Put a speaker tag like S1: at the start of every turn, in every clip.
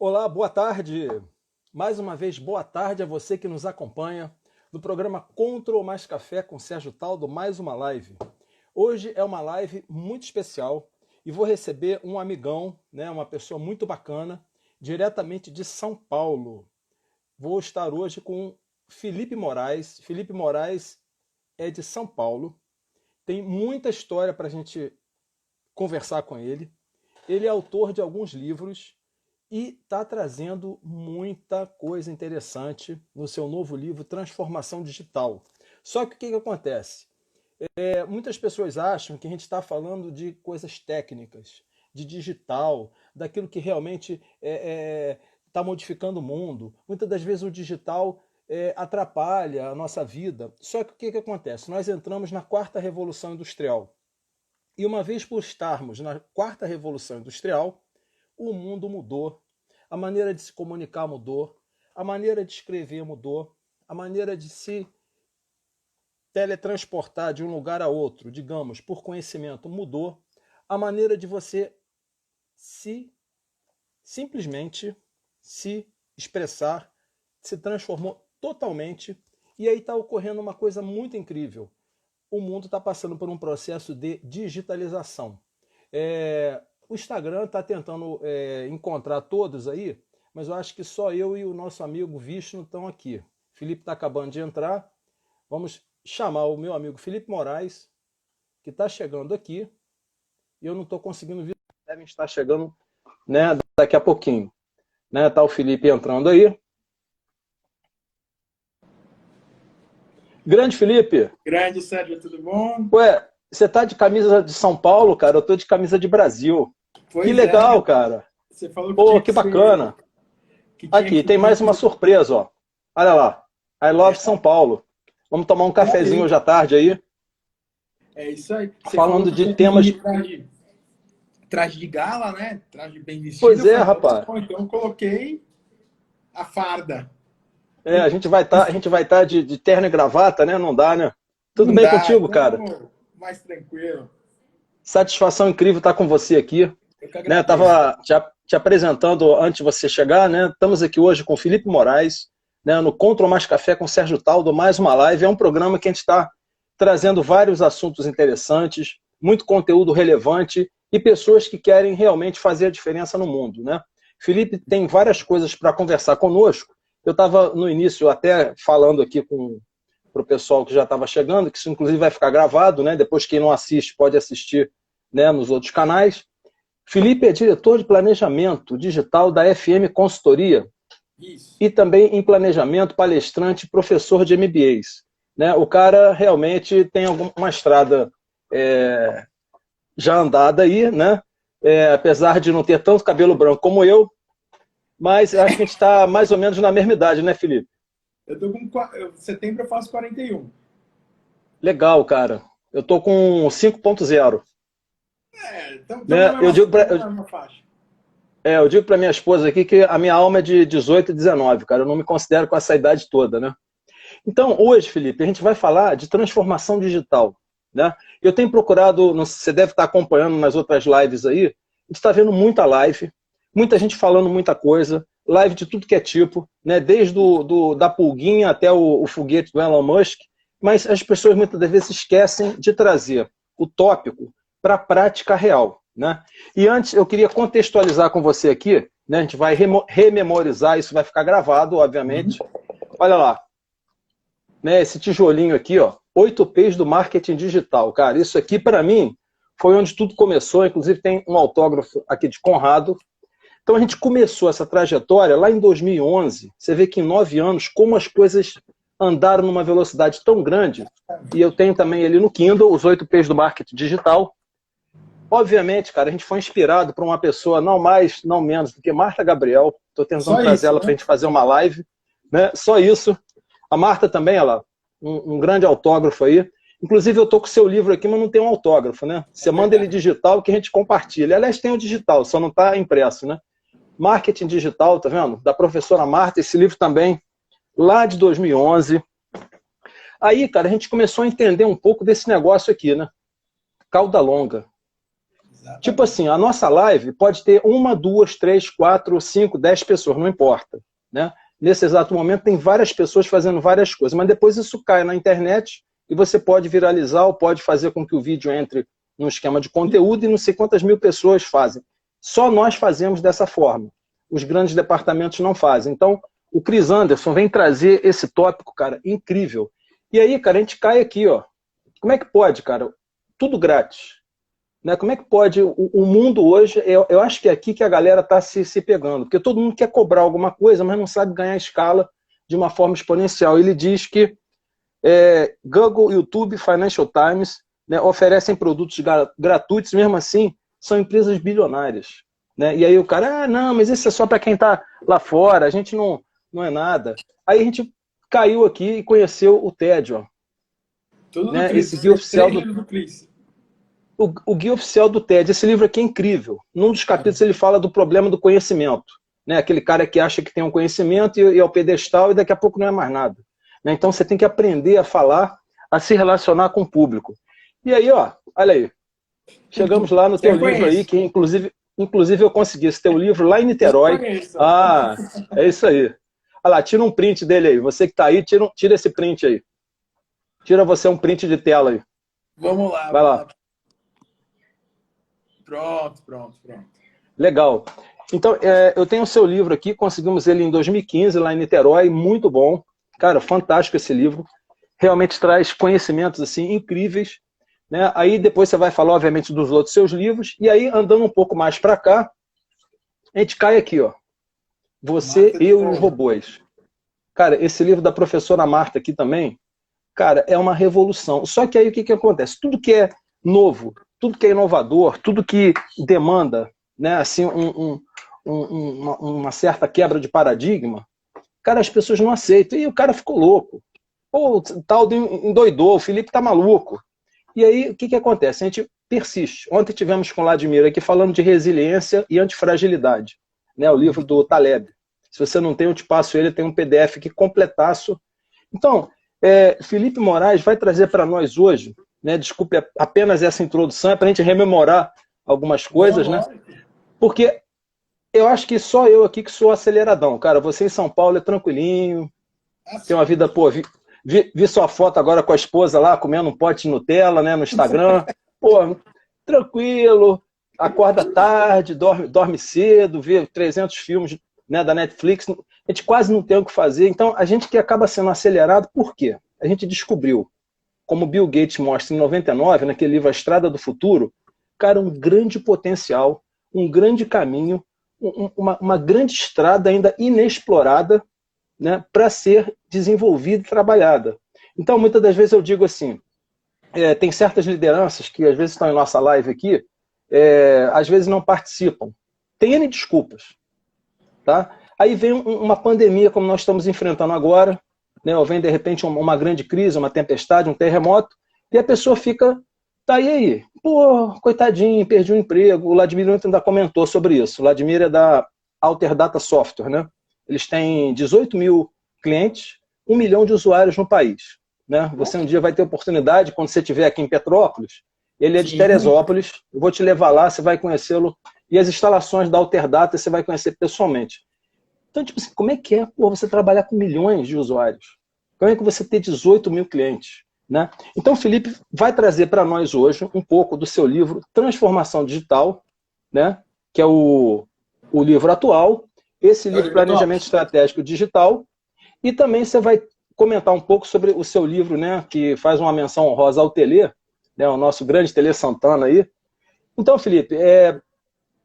S1: Olá, boa tarde. Mais uma vez, boa tarde a você que nos acompanha no programa Contra ou Mais Café com Sérgio Taldo, mais uma live. Hoje é uma live muito especial e vou receber um amigão, né, uma pessoa muito bacana, diretamente de São Paulo. Vou estar hoje com Felipe Moraes. Felipe Moraes é de São Paulo, tem muita história para a gente conversar com ele. Ele é autor de alguns livros e está trazendo muita coisa interessante no seu novo livro, Transformação Digital. Só que o que acontece? Muitas pessoas acham que a gente está falando de coisas técnicas, de digital, daquilo que realmente está modificando o mundo. Muitas das vezes o digital atrapalha a nossa vida. Só que o que acontece? Nós entramos na quarta revolução industrial. E uma vez por estarmos na quarta revolução industrial, o mundo mudou. A maneira de se comunicar mudou, a maneira de escrever mudou, a maneira de se teletransportar de um lugar a outro, digamos, por conhecimento, mudou. A maneira de você simplesmente se expressar se transformou totalmente. E aí está ocorrendo uma coisa muito incrível. O mundo está passando por um processo de digitalização. O Instagram está tentando encontrar todos aí, mas eu acho que só eu e o nosso amigo Vishnu estão aqui. Felipe está acabando de entrar. Vamos chamar o meu amigo Felipe Moraes, que está chegando aqui, e eu não estou conseguindo ver. Devem estar chegando, né, daqui a pouquinho. Né, tá o Felipe entrando aí. Grande Felipe!
S2: Grande, Sérgio, tudo bom?
S1: Ué, você tá de camisa de São Paulo, cara? Eu tô de camisa de Brasil.
S2: Pois
S1: Que legal,
S2: é,
S1: cara.
S2: você falou que
S1: Pô,
S2: tinha
S1: que
S2: que
S1: bacana.
S2: tinha
S1: Aqui,
S2: que
S1: tem mais uma surpresa, ó. Olha lá. I love São Paulo. Vamos tomar um cafezinho hoje à tarde aí,
S2: É isso aí. Você falou
S1: falando
S2: que
S1: de
S2: tinha que
S1: temas...
S2: ir traje de gala, né? Traje bem vestido.
S1: Pois
S2: Eu
S1: é,
S2: falei,
S1: rapaz.
S2: bom, então eu coloquei a farda.
S1: A gente vai tá de terno e gravata, né? Não dá, né? Tudo
S2: Não
S1: bem
S2: dá,
S1: contigo,
S2: então
S1: cara?
S2: vamos mais tranquilo.
S1: Satisfação incrível estar com você aqui.
S2: Eu que
S1: Né?
S2: agradeço.
S1: Tava te apresentando antes de você chegar, né? Estamos aqui hoje com o Felipe Moraes, né? No Contra ou Mais Café com Sérgio Taldo, mais uma live. É um programa que a gente está trazendo vários assuntos interessantes, muito conteúdo relevante e pessoas que querem realmente fazer a diferença no mundo, né? Felipe tem várias coisas para conversar conosco. Eu estava no início até falando aqui para o pessoal que já estava chegando, que isso inclusive vai ficar gravado, né? Depois quem não assiste pode assistir, né, nos outros canais. Felipe é diretor de planejamento digital da FM Consultoria
S2: Isso.
S1: e também em planejamento, palestrante, professor de MBAs. Né? O cara realmente tem uma estrada já andada aí, né? Apesar de não ter tanto cabelo branco como eu, mas acho que a gente está mais ou menos na mesma idade, né, Felipe?
S2: Eu tô setembro eu faço 41.
S1: Legal, cara. Eu tô com 5.0.
S2: Estamos
S1: Né?
S2: na mesma faixa.
S1: Eu digo para minha esposa aqui que a minha alma é de 18 e 19, cara. Eu não me considero com essa idade toda, né? Então, hoje, Felipe, a gente vai falar de transformação digital, né? Eu tenho procurado, você deve estar acompanhando nas outras lives aí, a gente está vendo muita live, muita gente falando muita coisa, live de tudo que é tipo, né? Desde da pulguinha até o foguete do Elon Musk, mas as pessoas muitas das vezes esquecem de trazer o tópico para a prática real, né? E antes, eu queria contextualizar com você aqui, né? A gente vai rememorizar, isso vai ficar gravado, obviamente. Olha lá, né, esse tijolinho aqui, ó, 8 P's do marketing digital. Cara, isso aqui, para mim, foi onde tudo começou. Inclusive, tem um autógrafo aqui de Conrado. Então, a gente começou essa trajetória lá em 2011. Você vê que em 9 anos, como as coisas andaram numa velocidade tão grande. E eu tenho também ali no Kindle, os 8 P's do marketing digital. Obviamente, cara, a gente foi inspirado por uma pessoa não mais, não menos do que Marta Gabriel. Estou tentando trazer ela para a gente fazer uma live. Né? Só isso. A Marta também, ela, um grande autógrafo aí. Inclusive, eu estou com o seu livro aqui, mas não tem um autógrafo, né? Você manda ele digital que a gente compartilha. Aliás, tem o digital, só não está impresso, né? Marketing Digital, tá vendo? Da professora Marta, esse livro também, lá de 2011. Aí, cara, a gente começou a entender um pouco desse negócio aqui, né? Cauda longa. Tipo assim, a nossa live pode ter 1, 2, 3, 4, 5, 10 pessoas, não importa, né? Nesse exato momento tem várias pessoas fazendo várias coisas, mas depois isso cai na internet e você pode viralizar ou pode fazer com que o vídeo entre num esquema de conteúdo e não sei quantas mil pessoas fazem. Só nós fazemos dessa forma. Os grandes departamentos não fazem. Então, o Chris Anderson vem trazer esse tópico, cara, incrível. E aí, cara, a gente cai aqui, ó. Como é que pode, cara? Tudo grátis. Né? Como é que pode? O mundo hoje, eu acho que é aqui que a galera está se pegando, porque todo mundo quer cobrar alguma coisa, mas não sabe ganhar escala de uma forma exponencial. Ele diz que Google, YouTube, Financial Times, né, oferecem produtos gratuitos, mesmo assim, são empresas bilionárias. Né? E aí o cara, não, mas isso é só para quem está lá fora, a gente não é nada. Aí a gente caiu aqui e conheceu o TED, ó.
S2: Tudo
S1: Né?
S2: do Chris.
S1: Esse guia oficial
S2: do Chris.
S1: O guia oficial do TED, esse livro aqui é incrível. Num dos capítulos ele fala do problema do conhecimento. Né? Aquele cara que acha que tem um conhecimento e é o pedestal e daqui a pouco não é mais nada. Né? Então você tem que aprender a falar, a se relacionar com o público. E aí, ó, olha aí. Chegamos lá no teu livro aí, que inclusive eu consegui esse teu livro lá em Niterói. Ah, é isso aí. Olha lá, tira um print dele aí. Você que está aí, tira esse print aí. Tira você um print de tela aí.
S2: Vamos lá.
S1: Vai lá.
S2: Pronto.
S1: Legal. Então, eu tenho o seu livro aqui, conseguimos ele em 2015, lá em Niterói, muito bom. Cara, fantástico esse livro. Realmente traz conhecimentos assim incríveis. Né? Aí depois você vai falar, obviamente, dos outros seus livros. E aí, andando um pouco mais para cá, a gente cai aqui, ó. Você, eu e os robôs. Cara, esse livro da professora Marta aqui também, cara, é uma revolução. Só que aí o que acontece? Tudo que é novo, tudo que é inovador, tudo que demanda, né, assim, uma certa quebra de paradigma, cara, as pessoas não aceitam. E o cara ficou louco. Pô, o tal endoidou, o Felipe tá maluco. E aí, o que acontece? A gente persiste. Ontem tivemos com o Vladimir aqui falando de resiliência e antifragilidade. Né, o livro do Taleb. Se você não tem, eu te passo ele, tem um PDF aqui completaço. Então, Felipe Moraes vai trazer para nós hoje, né, desculpe apenas essa introdução, é para a gente rememorar algumas coisas, né? Porque eu acho que só eu aqui que sou aceleradão, cara. Você em São Paulo é tranquilinho, tem uma vida, pô, vi sua foto agora com a esposa lá, comendo um pote de Nutella, né, no Instagram. Pô, tranquilo, acorda tarde, dorme cedo, vê 300 filmes, né, da Netflix. A gente quase não tem o que fazer. Então, a gente que acaba sendo acelerado, por quê? A gente descobriu, como Bill Gates mostra em 99, naquele livro A Estrada do Futuro, cara, um grande potencial, um grande caminho, uma grande estrada ainda inexplorada, né, para ser desenvolvida e trabalhada. Então, muitas das vezes eu digo assim, tem certas lideranças que às vezes estão em nossa live aqui, às vezes não participam. Tem N desculpas. Tá? Aí vem uma pandemia como nós estamos enfrentando agora, né? Ou vem de repente uma grande crise, uma tempestade, um terremoto, e a pessoa fica, tá aí, pô, coitadinho, perdi o emprego. O Vladimir ainda comentou sobre isso. O Vladimir é da Alter Data Software, né? Eles têm 18 mil clientes, 1 milhão de usuários no país. Né? Você um dia vai ter oportunidade, quando você estiver aqui em Petrópolis, ele é de Teresópolis, eu vou te levar lá, você vai conhecê-lo, e as instalações da Alter Data você vai conhecer pessoalmente. Então, tipo assim, como é que é você trabalhar com milhões de usuários? Como é que você ter 18 mil clientes? Né? Então, o Felipe vai trazer para nós hoje um pouco do seu livro Transformação Digital, né? Que é o livro atual, esse livro Planejamento Estratégico Digital, e também você vai comentar um pouco sobre o seu livro, né? Que faz uma menção honrosa ao Telê, né? O nosso grande Telê Santana aí. Então, Felipe,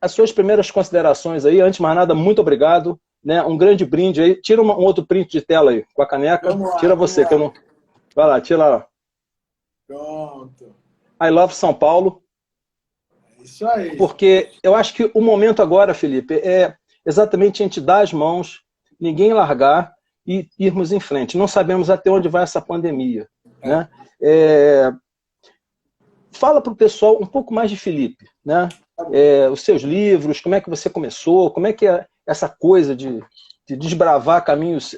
S1: as suas primeiras considerações aí, antes de mais nada, muito obrigado. Né? Um grande brinde aí. Tira um outro print de tela aí, com a caneca. Tira você, que eu não... Vai lá, tira lá.
S2: Pronto.
S1: I love São Paulo.
S2: Isso aí.
S1: Porque eu acho que o momento agora, Felipe, é exatamente a gente dar as mãos, ninguém largar e irmos em frente. Não sabemos até onde vai essa pandemia. Né? Fala para o pessoal um pouco mais de Felipe, né? Os seus livros, como é que você começou, como é que é essa coisa de desbravar caminhos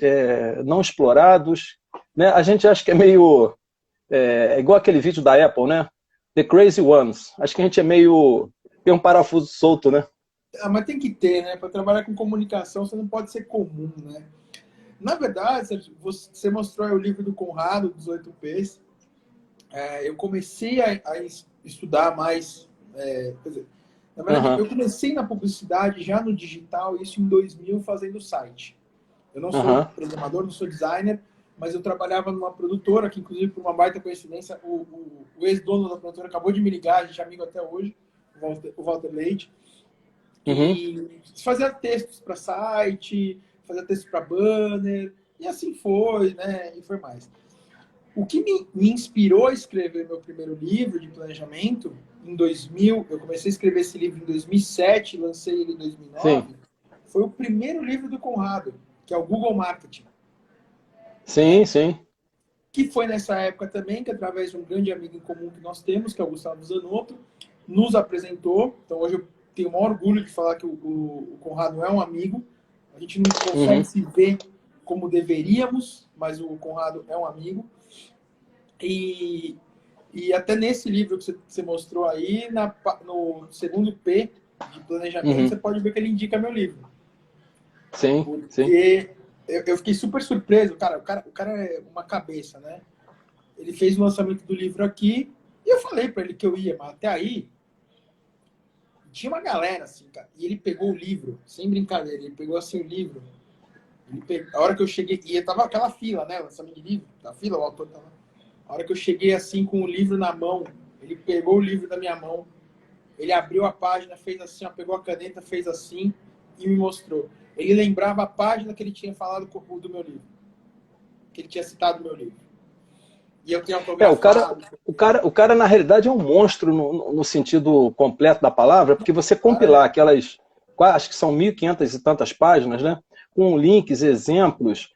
S1: não explorados, né? A gente acha que é meio igual aquele vídeo da Apple, né? The Crazy Ones. Acho que a gente é meio tem um parafuso solto, né?
S2: Ah, mas tem que ter, né? Para trabalhar com comunicação, você não pode ser comum, né? Na verdade, Sérgio, você mostrou aí o livro do Conrado, 18 P's. Eu comecei a estudar mais. Quer dizer, na verdade,
S1: Aham,
S2: eu comecei na publicidade já no digital, isso em 2000, fazendo site. Eu não sou
S1: aham,
S2: programador, não sou designer, mas eu trabalhava numa produtora, que inclusive por uma baita coincidência, o ex-dono da produtora acabou de me ligar, a gente é amigo até hoje, o Walter Leite,
S1: uhum,
S2: e fazia textos para site, fazia textos para banner, e assim foi, né? E foi mais. O que me inspirou a escrever meu primeiro livro de planejamento, em 2000, eu comecei a escrever esse livro em 2007, lancei ele em
S1: sim,
S2: 2009, foi o primeiro livro do Conrado, que é o Google Marketing,
S1: sim,
S2: né?
S1: sim,
S2: Que foi nessa época também que, através de um grande amigo em comum que nós temos, que é o Gustavo Zanotto, nos apresentou. Então, hoje eu tenho o maior orgulho de falar que o Conrado é um amigo. A gente não consegue
S1: uhum,
S2: se ver como deveríamos, mas o Conrado é um amigo. E, e até nesse livro que você mostrou aí, no segundo P de planejamento,
S1: uhum,
S2: você pode ver que ele indica meu livro.
S1: sim, sim,
S2: Porque eu fiquei super surpreso. O cara é uma cabeça, né? Ele fez o lançamento do livro aqui e eu falei para ele que eu ia, mas até aí tinha uma galera assim, cara. E ele pegou o livro, sem brincadeira, ele pegou assim o livro. A hora que eu cheguei, e tava aquela fila, né? Lançamento de livro, da fila, o autor tava. A hora que eu cheguei assim com o livro na mão, ele pegou o livro da minha mão, ele abriu a página, fez assim, ó, pegou a caneta, fez assim e me mostrou. Ele lembrava a página que ele tinha falado do meu livro, que ele tinha citado o meu livro. E eu tenho
S1: É, o cara,
S2: autografado.
S1: na realidade é um monstro no sentido completo da palavra, porque você
S2: O cara
S1: compilar aquelas, acho que são 1.500 e tantas páginas, né, com links, exemplos,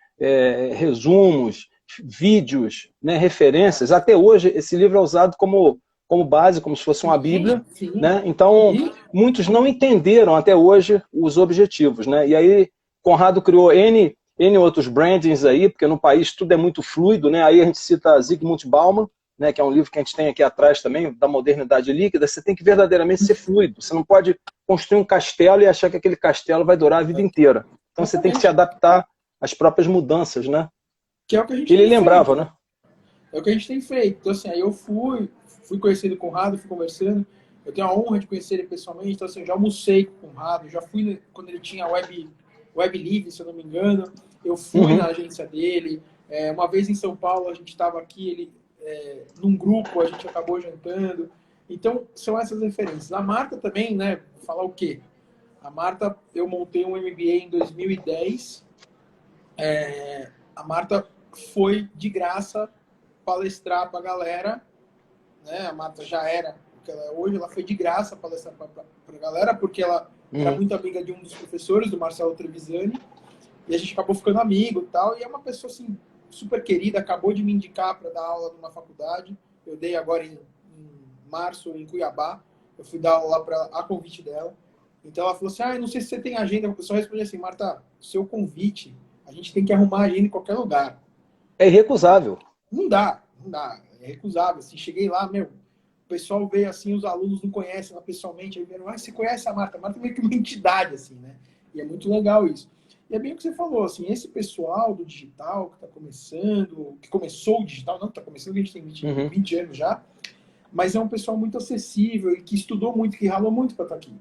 S1: resumos, vídeos, né, referências. Até hoje esse livro é usado como base, como se fosse uma
S2: sim,
S1: Bíblia,
S2: sim.
S1: né? Então
S2: E,
S1: muitos não entenderam até hoje os objetivos, né? E aí Conrado criou N outros brandings aí, porque no país tudo é muito fluido, né? Aí a gente cita Zygmunt Bauman, né, que é um livro que a gente tem aqui atrás também, da modernidade líquida. Você tem que verdadeiramente ser fluido. Você não pode construir um castelo e achar que aquele castelo vai durar a vida inteira. Então você tem que se
S2: exatamente.
S1: adaptar às próprias mudanças, né?
S2: Que é o que a gente
S1: Ele
S2: tem
S1: lembrava,
S2: feito, né?
S1: né?
S2: É o que a gente tem feito. Então, assim, aí eu fui conhecendo o Conrado, fui conversando. Eu tenho a honra de conhecer ele pessoalmente. Então, assim, eu já almocei com o Conrado, já fui quando ele tinha Web Live, se eu não me engano. Eu fui na
S1: Uhum,
S2: agência dele. Uma vez em São Paulo, a gente estava aqui, ele num grupo, a gente acabou jantando. Então, são essas referências. A Marta também, né? Falar o quê? A Marta, eu montei um MBA em 2010. A Marta foi de graça palestrar para a galera, né? A Marta já era o que ela é hoje, ela foi de graça palestrar para a galera, porque ela era
S1: uhum.
S2: muito amiga de um dos professores, do Marcelo Trevisani, e a gente acabou ficando amigo e tal, e é uma pessoa assim, super querida, acabou de me indicar para dar aula numa faculdade, eu dei agora em março em Cuiabá, eu fui dar aula lá a convite dela, então ela falou assim, não sei se você tem agenda, eu só respondi assim, Marta, seu convite, a gente tem que arrumar agenda em qualquer lugar.
S1: É irrecusável.
S2: Não dá, não dá. É recusável. Assim, cheguei lá, o pessoal veio assim, os alunos não conhecem ela pessoalmente, aí vieram, você conhece a Marta? A Marta é meio que uma entidade, assim, né? E é muito legal isso. E é bem o que você falou, assim, esse pessoal do digital que está começando, que começou o digital, não, está começando, a gente tem 20,
S1: Uhum.
S2: 20 anos já, mas é um pessoal muito acessível e que estudou muito, que ralou muito para estar aqui.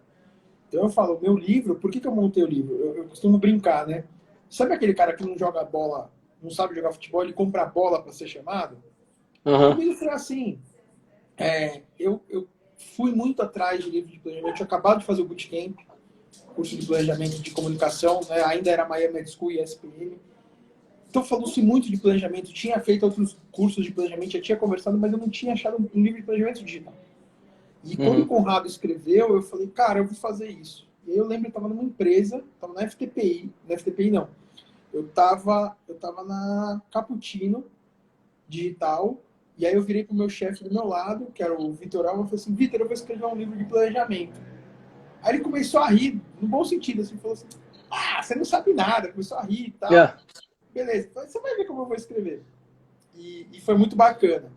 S2: Então eu falo, meu livro, por que eu montei o livro? Eu costumo brincar, né? Sabe aquele cara que não joga bola, não sabe jogar futebol, ele compra bola para ser chamado?
S1: Uhum.
S2: Comigo foi assim. Eu fui muito atrás de livro de planejamento. Eu tinha acabado de fazer o bootcamp, curso de planejamento de comunicação, né? Ainda era Miami Med School e SPM. Então falou-se muito de planejamento. Tinha feito outros cursos de planejamento, já tinha conversado, mas eu não tinha achado um livro de planejamento digital. E quando o
S1: Uhum.
S2: Conrado escreveu, eu falei, cara, eu vou fazer isso. E aí eu lembro que eu estava numa empresa, estava na FTPI, na FTPI não. Eu tava na Caputino Digital, e aí eu virei pro meu chefe do meu lado, que era o Vitor Alva, e falei assim, Vitor, eu vou escrever um livro de planejamento. Aí ele começou a rir, no bom sentido, assim, falou assim, você não sabe nada, começou a rir e tal.
S1: É.
S2: Beleza, então você vai ver como eu vou escrever. E foi muito bacana.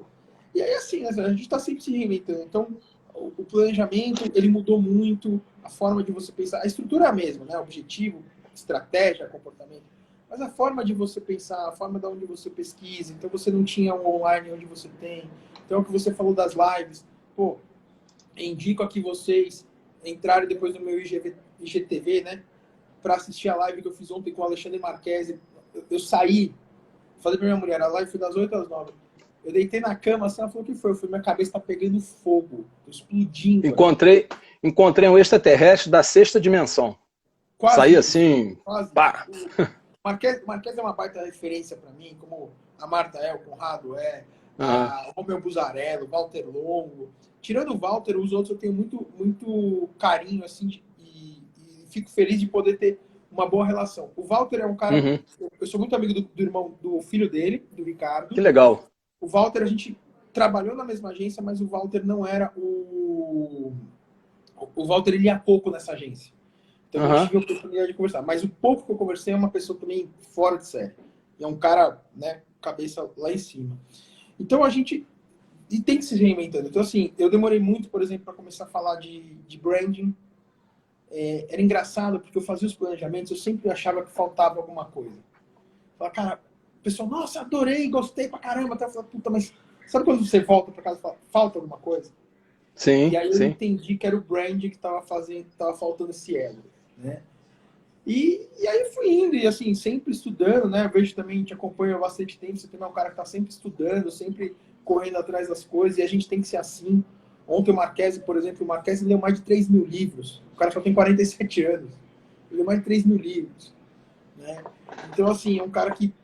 S2: E aí, assim, né, a gente está sempre se reinventando. Então, o planejamento, ele mudou muito, a forma de você pensar, a estrutura é a mesma, né? Objetivo, estratégia, comportamento. Mas a forma de você pensar, a forma de onde você pesquisa, então você não tinha um online onde você tem. Então, o que você falou das lives, pô, indico aqui vocês entrarem depois no meu IGTV, né? Para assistir a live que eu fiz ontem com o Alexandre Marquesi. Eu saí, falei pra minha mulher, a live foi das 8 às 9. Eu deitei na cama, assim, ela falou, o que foi? Eu falei, minha cabeça tá pegando fogo, tô explodindo.
S1: Encontrei um extraterrestre da sexta dimensão.
S2: Quase
S1: Saí
S2: isso,
S1: assim,
S2: quase
S1: pá.
S2: isso. Marquez é uma baita referência para mim, como a Marta é, o Conrado é, a Romeu Buzarello, Walter Longo. Tirando o Walter, os outros eu tenho muito carinho, assim, e fico feliz de poder ter uma boa relação. O Walter é um cara, eu sou muito amigo do irmão, do filho dele, do Ricardo.
S1: Que legal.
S2: O Walter, a gente trabalhou na mesma agência, mas o Walter não era o Walter, ele ia pouco nessa agência. Então eu tive a oportunidade de conversar. Mas o pouco que eu conversei é uma pessoa também fora de série. E é um cara, né, cabeça lá em cima. Então a gente... E tem que se reinventando. Então, assim, eu demorei muito, por exemplo, para começar a falar de branding. Era engraçado, porque eu fazia os planejamentos, eu sempre achava que faltava alguma coisa. Falava, cara, o pessoal, nossa, adorei, gostei pra caramba. Até eu falava, puta, mas sabe quando você volta para casa e fala, falta alguma coisa?
S1: Sim,
S2: e aí eu entendi que era o brand que estava faltando esse elo, né? E aí fui indo, e assim, sempre estudando, né? Eu vejo também, te acompanho há bastante tempo, você também é um cara que está sempre estudando, sempre correndo atrás das coisas, e a gente tem que ser assim. Ontem o Marquesi, por exemplo, o Marquesi leu mais de 3 mil livros. O cara só tem 47 anos. Ele leu mais de 3 mil livros, né? Então, assim, é um cara que,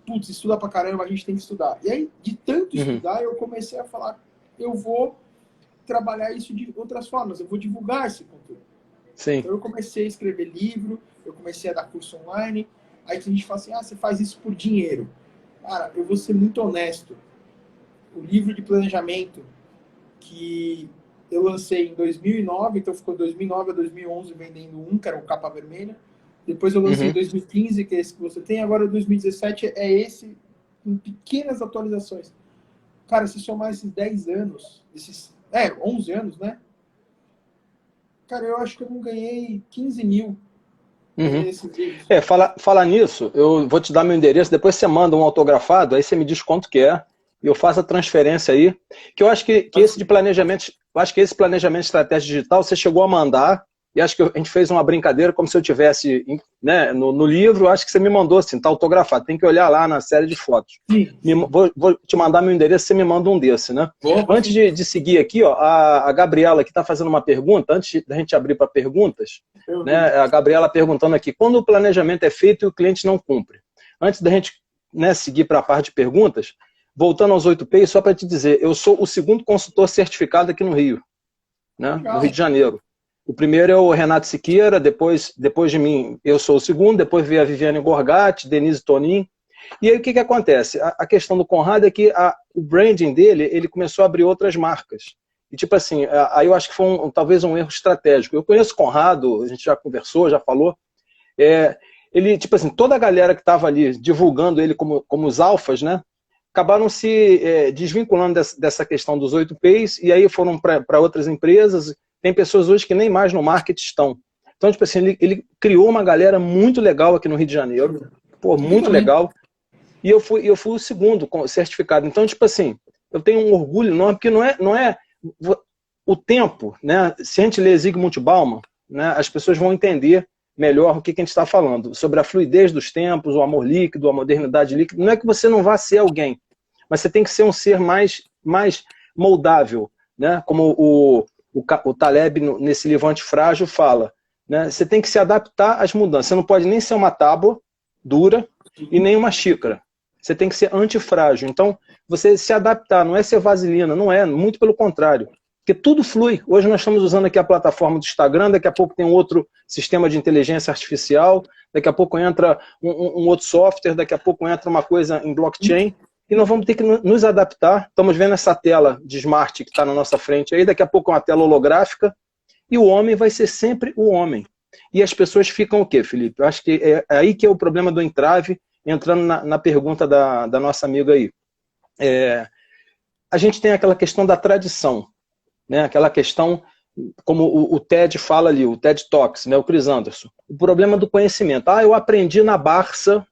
S2: putz, estuda pra caramba, a gente tem que estudar. E aí, de tanto estudar, eu comecei a falar, eu vou trabalhar isso de outras formas, eu vou divulgar esse conteúdo.
S1: Sim.
S2: Então eu comecei a escrever livro, eu comecei a dar curso online, aí que a gente fala assim, você faz isso por dinheiro. Cara, eu vou ser muito honesto. O livro de planejamento que eu lancei em 2009, então ficou 2009 a 2011 vendendo um, que era o Capa Vermelha. Depois eu lancei em 2015, que é esse que você tem. Agora 2017 é esse, com pequenas atualizações. Cara, se somar esses 10 anos, 11 anos, né? Cara, eu acho que eu não ganhei 15 mil nesses vídeos.
S1: Falar nisso, eu vou te dar meu endereço, depois você manda um autografado, aí você me diz quanto que é, e eu faço a transferência aí. Que eu acho que esse de planejamento, eu acho que esse planejamento de estratégia digital, você chegou a mandar, e acho que a gente fez uma brincadeira como se eu tivesse, né, no livro, acho que você me mandou assim, tá autografado, tem que olhar lá na série de fotos. Vou te mandar meu endereço, você me manda um desse, né? Antes de seguir aqui, ó, a Gabriela que está fazendo uma pergunta, antes da gente abrir para perguntas, né, a Gabriela perguntando aqui, quando o planejamento é feito e o cliente não cumpre? Antes da gente, né, seguir para a parte de perguntas, voltando aos 8P, só para te dizer, eu sou o segundo consultor certificado aqui no Rio, né, no Rio de Janeiro. O primeiro é o Renato Siqueira, depois de mim eu sou o segundo, depois veio a Viviane Gorgatti, Denise Tonin. E aí o que acontece? A questão do Conrado é que o branding dele, ele começou a abrir outras marcas. E tipo assim, aí eu acho que foi talvez um erro estratégico. Eu conheço o Conrado, a gente já conversou, já falou. Ele, tipo assim, toda a galera que estava ali divulgando ele como os alfas, né? Acabaram se desvinculando dessa questão dos 8Ps e aí foram para outras empresas. Tem pessoas hoje que nem mais no marketing estão. Então, tipo assim, ele criou uma galera muito legal aqui no Rio de Janeiro. Pô, muito legal. E eu fui o segundo certificado. Então, tipo assim, eu tenho um orgulho enorme, porque não é o tempo, né? Se a gente ler Zygmunt Bauman, né, as pessoas vão entender melhor o que a gente está falando. Sobre a fluidez dos tempos, o amor líquido, a modernidade líquida. Não é que você não vá ser alguém, mas você tem que ser um ser mais moldável, né? Como o Taleb, nesse livro Antifrágil, fala, né? Você tem que se adaptar às mudanças. Você não pode nem ser uma tábua dura e nem uma xícara. Você tem que ser antifrágil. Então, você se adaptar, não é ser vaselina, não é, muito pelo contrário. Porque tudo flui. Hoje nós estamos usando aqui a plataforma do Instagram, daqui a pouco tem um outro sistema de inteligência artificial, daqui a pouco entra um outro software, daqui a pouco entra uma coisa em blockchain. E nós vamos ter que nos adaptar. Estamos vendo essa tela de smart que está na nossa frente aí, daqui a pouco é uma tela holográfica, e o homem vai ser sempre o homem. E as pessoas ficam o quê, Felipe? Eu acho que é aí que é o problema do entrave, entrando na pergunta da nossa amiga aí. A gente tem aquela questão da tradição. né? Aquela questão, como o TED fala ali, o TED Talks, né? O Chris Anderson. O problema do conhecimento. Ah, eu aprendi na Barça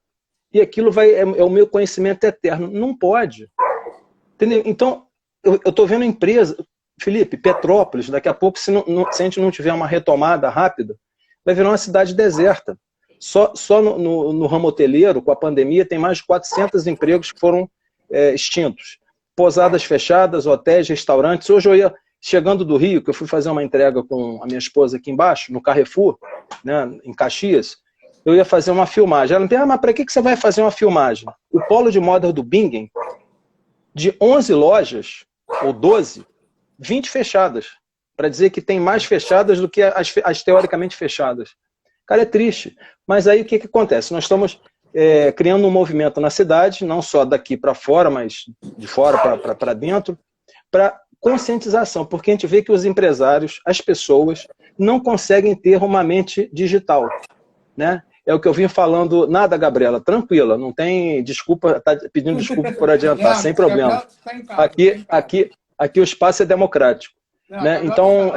S1: e aquilo é o meu conhecimento eterno. Não pode. Entendeu? Então, eu estou vendo empresa, Felipe, Petrópolis, daqui a pouco, se a gente não tiver uma retomada rápida, vai virar uma cidade deserta. Só no ramo hoteleiro, com a pandemia, tem mais de 400 empregos que foram extintos. Pousadas fechadas, hotéis, restaurantes. Hoje eu ia, chegando do Rio, que eu fui fazer uma entrega com a minha esposa aqui embaixo, no Carrefour, né, em Caxias, eu ia fazer uma filmagem. Ela me perguntou, mas para que você vai fazer uma filmagem? O polo de moda do Bingen, de 11 lojas, ou 12, 20 fechadas. Para dizer que tem mais fechadas do que as teoricamente fechadas. Cara, é triste. Mas aí o que acontece? Nós estamos criando um movimento na cidade, não só daqui para fora, mas de fora para dentro, para conscientização, porque a gente vê que os empresários, as pessoas, não conseguem ter uma mente digital, né? É o que eu vim falando. Nada, Gabriela, tranquila, não tem desculpa, tá pedindo desculpa por adiantar, sem problema. Aqui o espaço é democrático.
S2: Não,
S1: né? Então,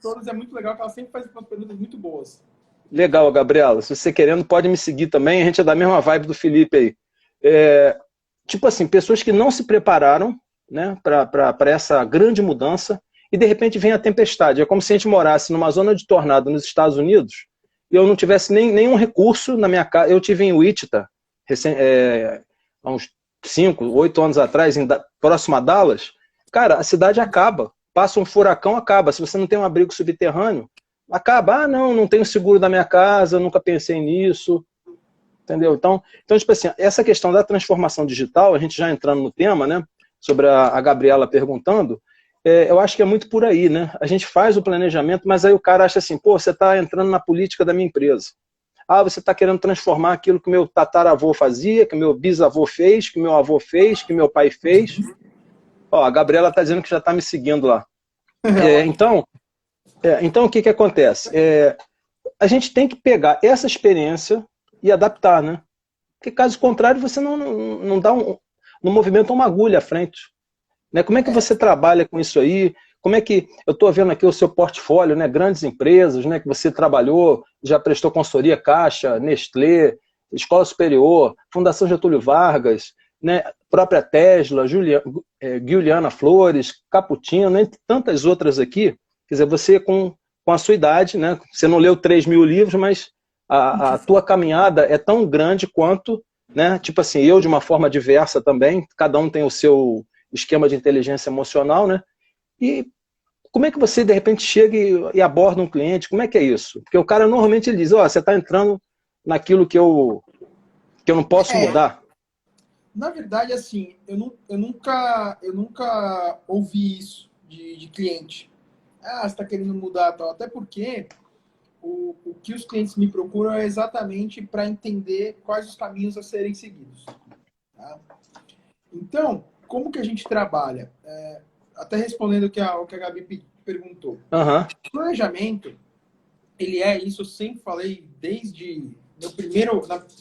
S2: todos é muito legal, que ela sempre faz umas perguntas muito boas.
S1: Legal, Gabriela. Se você querendo, pode me seguir também. A gente é da mesma vibe do Felipe aí. Tipo assim, pessoas que não se prepararam, né, para essa grande mudança e de repente vem a tempestade. É como se a gente morasse numa zona de tornado nos Estados Unidos e eu não tivesse nenhum recurso na minha casa. Eu tive em Wichita, há uns 5, 8 anos atrás, próximo a Dallas. Cara, a cidade acaba. Passa um furacão, acaba. Se você não tem um abrigo subterrâneo, acaba. Ah, não tenho seguro da minha casa, nunca pensei nisso. Entendeu? Então, tipo assim, essa questão da transformação digital, a gente já entrando no tema, né, sobre a Gabriela perguntando, eu acho que é muito por aí, né? A gente faz o planejamento, mas aí o cara acha assim, pô, você está entrando na política da minha empresa. Ah, você está querendo transformar aquilo que meu tataravô fazia, que meu bisavô fez, que meu avô fez, que meu pai fez. Ó, a Gabriela está dizendo que já está me seguindo lá. Então, o que acontece? A gente tem que pegar essa experiência e adaptar, né? Porque caso contrário, você não dá no movimento uma agulha à frente. Né? Como é que você trabalha com isso aí? Como é que... Eu estou vendo aqui o seu portfólio, né? Grandes empresas, né? Que você trabalhou, já prestou consultoria, Caixa, Nestlé, Escola Superior, Fundação Getúlio Vargas, né? Própria Tesla, Giuliana Flores, Caputino, entre tantas outras aqui. Quer dizer, você com a sua idade, né? Você não leu 3.000 livros, mas a tua caminhada é tão grande quanto, né? Tipo assim, eu de uma forma diversa também, cada um tem o seu esquema de inteligência emocional, né? E como é que você, de repente, chega e aborda um cliente? Como é que é isso? Porque o cara normalmente ele diz, ó, você está entrando naquilo que eu não posso mudar.
S2: Na verdade, assim, eu nunca ouvi isso de cliente. Ah, você está querendo mudar tal. Até porque o que os clientes me procuram é exatamente para entender quais os caminhos a serem seguidos. Tá? Então, como que a gente trabalha? Até respondendo o que a Gabi perguntou. O planejamento, ele isso eu sempre falei desde na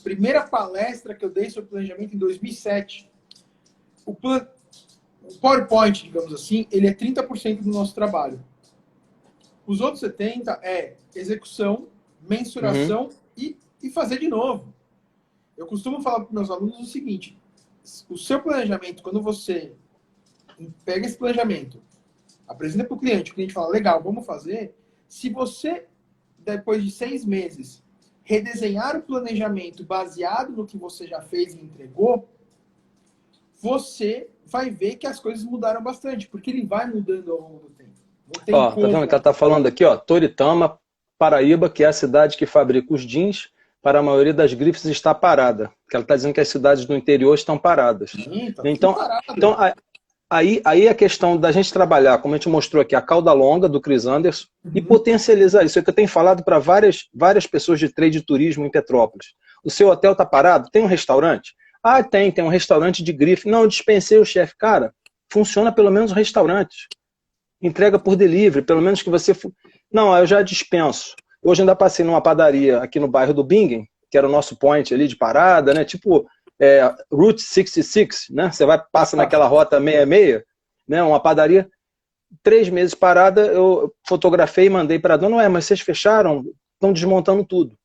S2: primeira palestra que eu dei sobre planejamento em 2007. O PowerPoint, digamos assim, ele é 30% do nosso trabalho. Os outros 70% é execução, mensuração e fazer de novo. Eu costumo falar para os meus alunos o seguinte: o seu planejamento, quando você pega esse planejamento, apresenta para o cliente fala, legal, vamos fazer. Se você, depois de 6 meses, redesenhar o planejamento baseado no que você já fez e entregou, você vai ver que as coisas mudaram bastante, porque ele vai mudando ao longo do tempo.
S1: Ó, tá vendo que ela tá falando aqui, ó, Toritama, Paraíba, que é a cidade que fabrica os jeans, para a maioria das grifes está parada. Que ela está dizendo que as cidades do interior estão paradas.
S2: Sim, tá
S1: então,
S2: parado.
S1: aí a questão da gente trabalhar, como a gente mostrou aqui, a cauda longa do Chris Anderson, e potencializar isso. É o que eu tenho falado para várias pessoas de trade de turismo em Petrópolis. O seu hotel está parado? Tem um restaurante? Ah, tem um restaurante de grife. Não, eu dispensei o chefe. Cara, funciona pelo menos o restaurante. Entrega por delivery, pelo menos que você... Não, eu já dispenso. Hoje ainda passei numa padaria aqui no bairro do Bingen, que era o nosso point ali de parada, né? Tipo Route 66, né? Você passa naquela rota 66, né? Uma padaria. 3 meses parada, eu fotografei e mandei para a dona, ué, mas vocês fecharam? Estão desmontando tudo.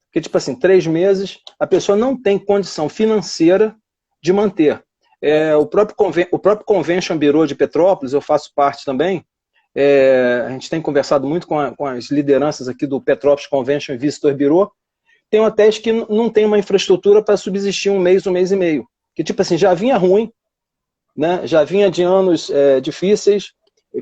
S1: Porque, tipo assim, 3 meses, a pessoa não tem condição financeira de manter. O próprio Convention Bureau de Petrópolis, eu faço parte também, a gente tem conversado muito com as lideranças aqui do Petrópolis Convention Visitor Bureau, tem hotéis que não tem uma infraestrutura para subsistir um mês e meio. Que, tipo assim, já vinha ruim, né? Já vinha de anos difíceis,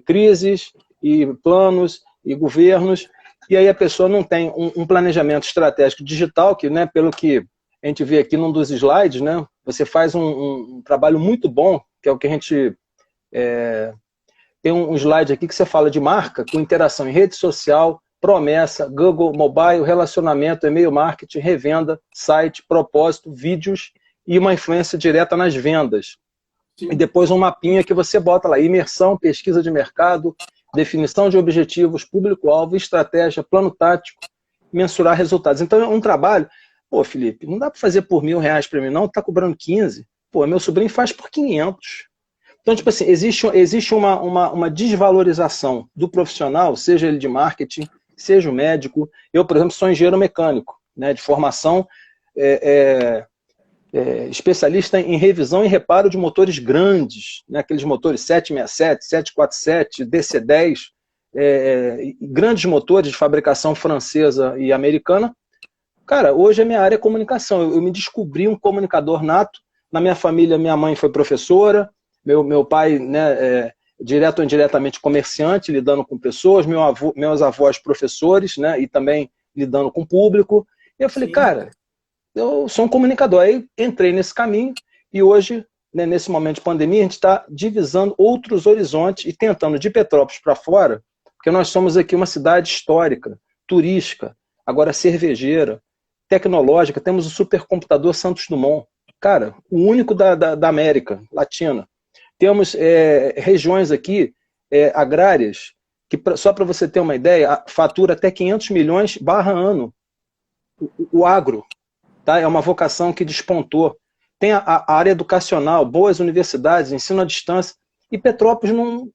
S1: crises e planos e governos, e aí a pessoa não tem um planejamento estratégico digital, que, né, pelo que a gente vê aqui num dos slides, né, você faz um trabalho muito bom, que é o que a gente... tem um slide aqui que você fala de marca, com interação em rede social, promessa, Google Mobile, relacionamento, e-mail marketing, revenda, site, propósito, vídeos e uma influência direta nas vendas. Sim. E depois um mapinha que você bota lá, imersão, pesquisa de mercado, definição de objetivos, público-alvo, estratégia, plano tático, mensurar resultados. Então é um trabalho, pô, Felipe, não dá para fazer por R$1.000 para mim não, tá cobrando 15. Pô, meu sobrinho faz por 500. Então, tipo assim, existe uma desvalorização do profissional, seja ele de marketing, seja o médico. Eu, por exemplo, sou engenheiro mecânico, né, de formação, especialista em revisão e reparo de motores grandes, né, aqueles motores 767, 747, DC-10, grandes motores de fabricação francesa e americana. Cara, hoje a minha área é comunicação. Eu me descobri um comunicador nato. Na minha família, minha mãe foi professora, meu pai, né, direto ou indiretamente comerciante, lidando com pessoas, meus avós professores, né, e também lidando com o público. E eu falei, sim, cara, eu sou um comunicador. Aí entrei nesse caminho e hoje, né, nesse momento de pandemia, a gente está divisando outros horizontes e tentando de Petrópolis para fora, porque nós somos aqui uma cidade histórica, turística, agora cervejeira, tecnológica, temos o supercomputador Santos Dumont, cara, o único da América Latina. Temos regiões aqui agrárias, que só para você ter uma ideia, fatura até 500 milhões barra ano. O agro, tá? É uma vocação que despontou. Tem a área educacional, boas universidades, ensino à distância, e Petrópolis não,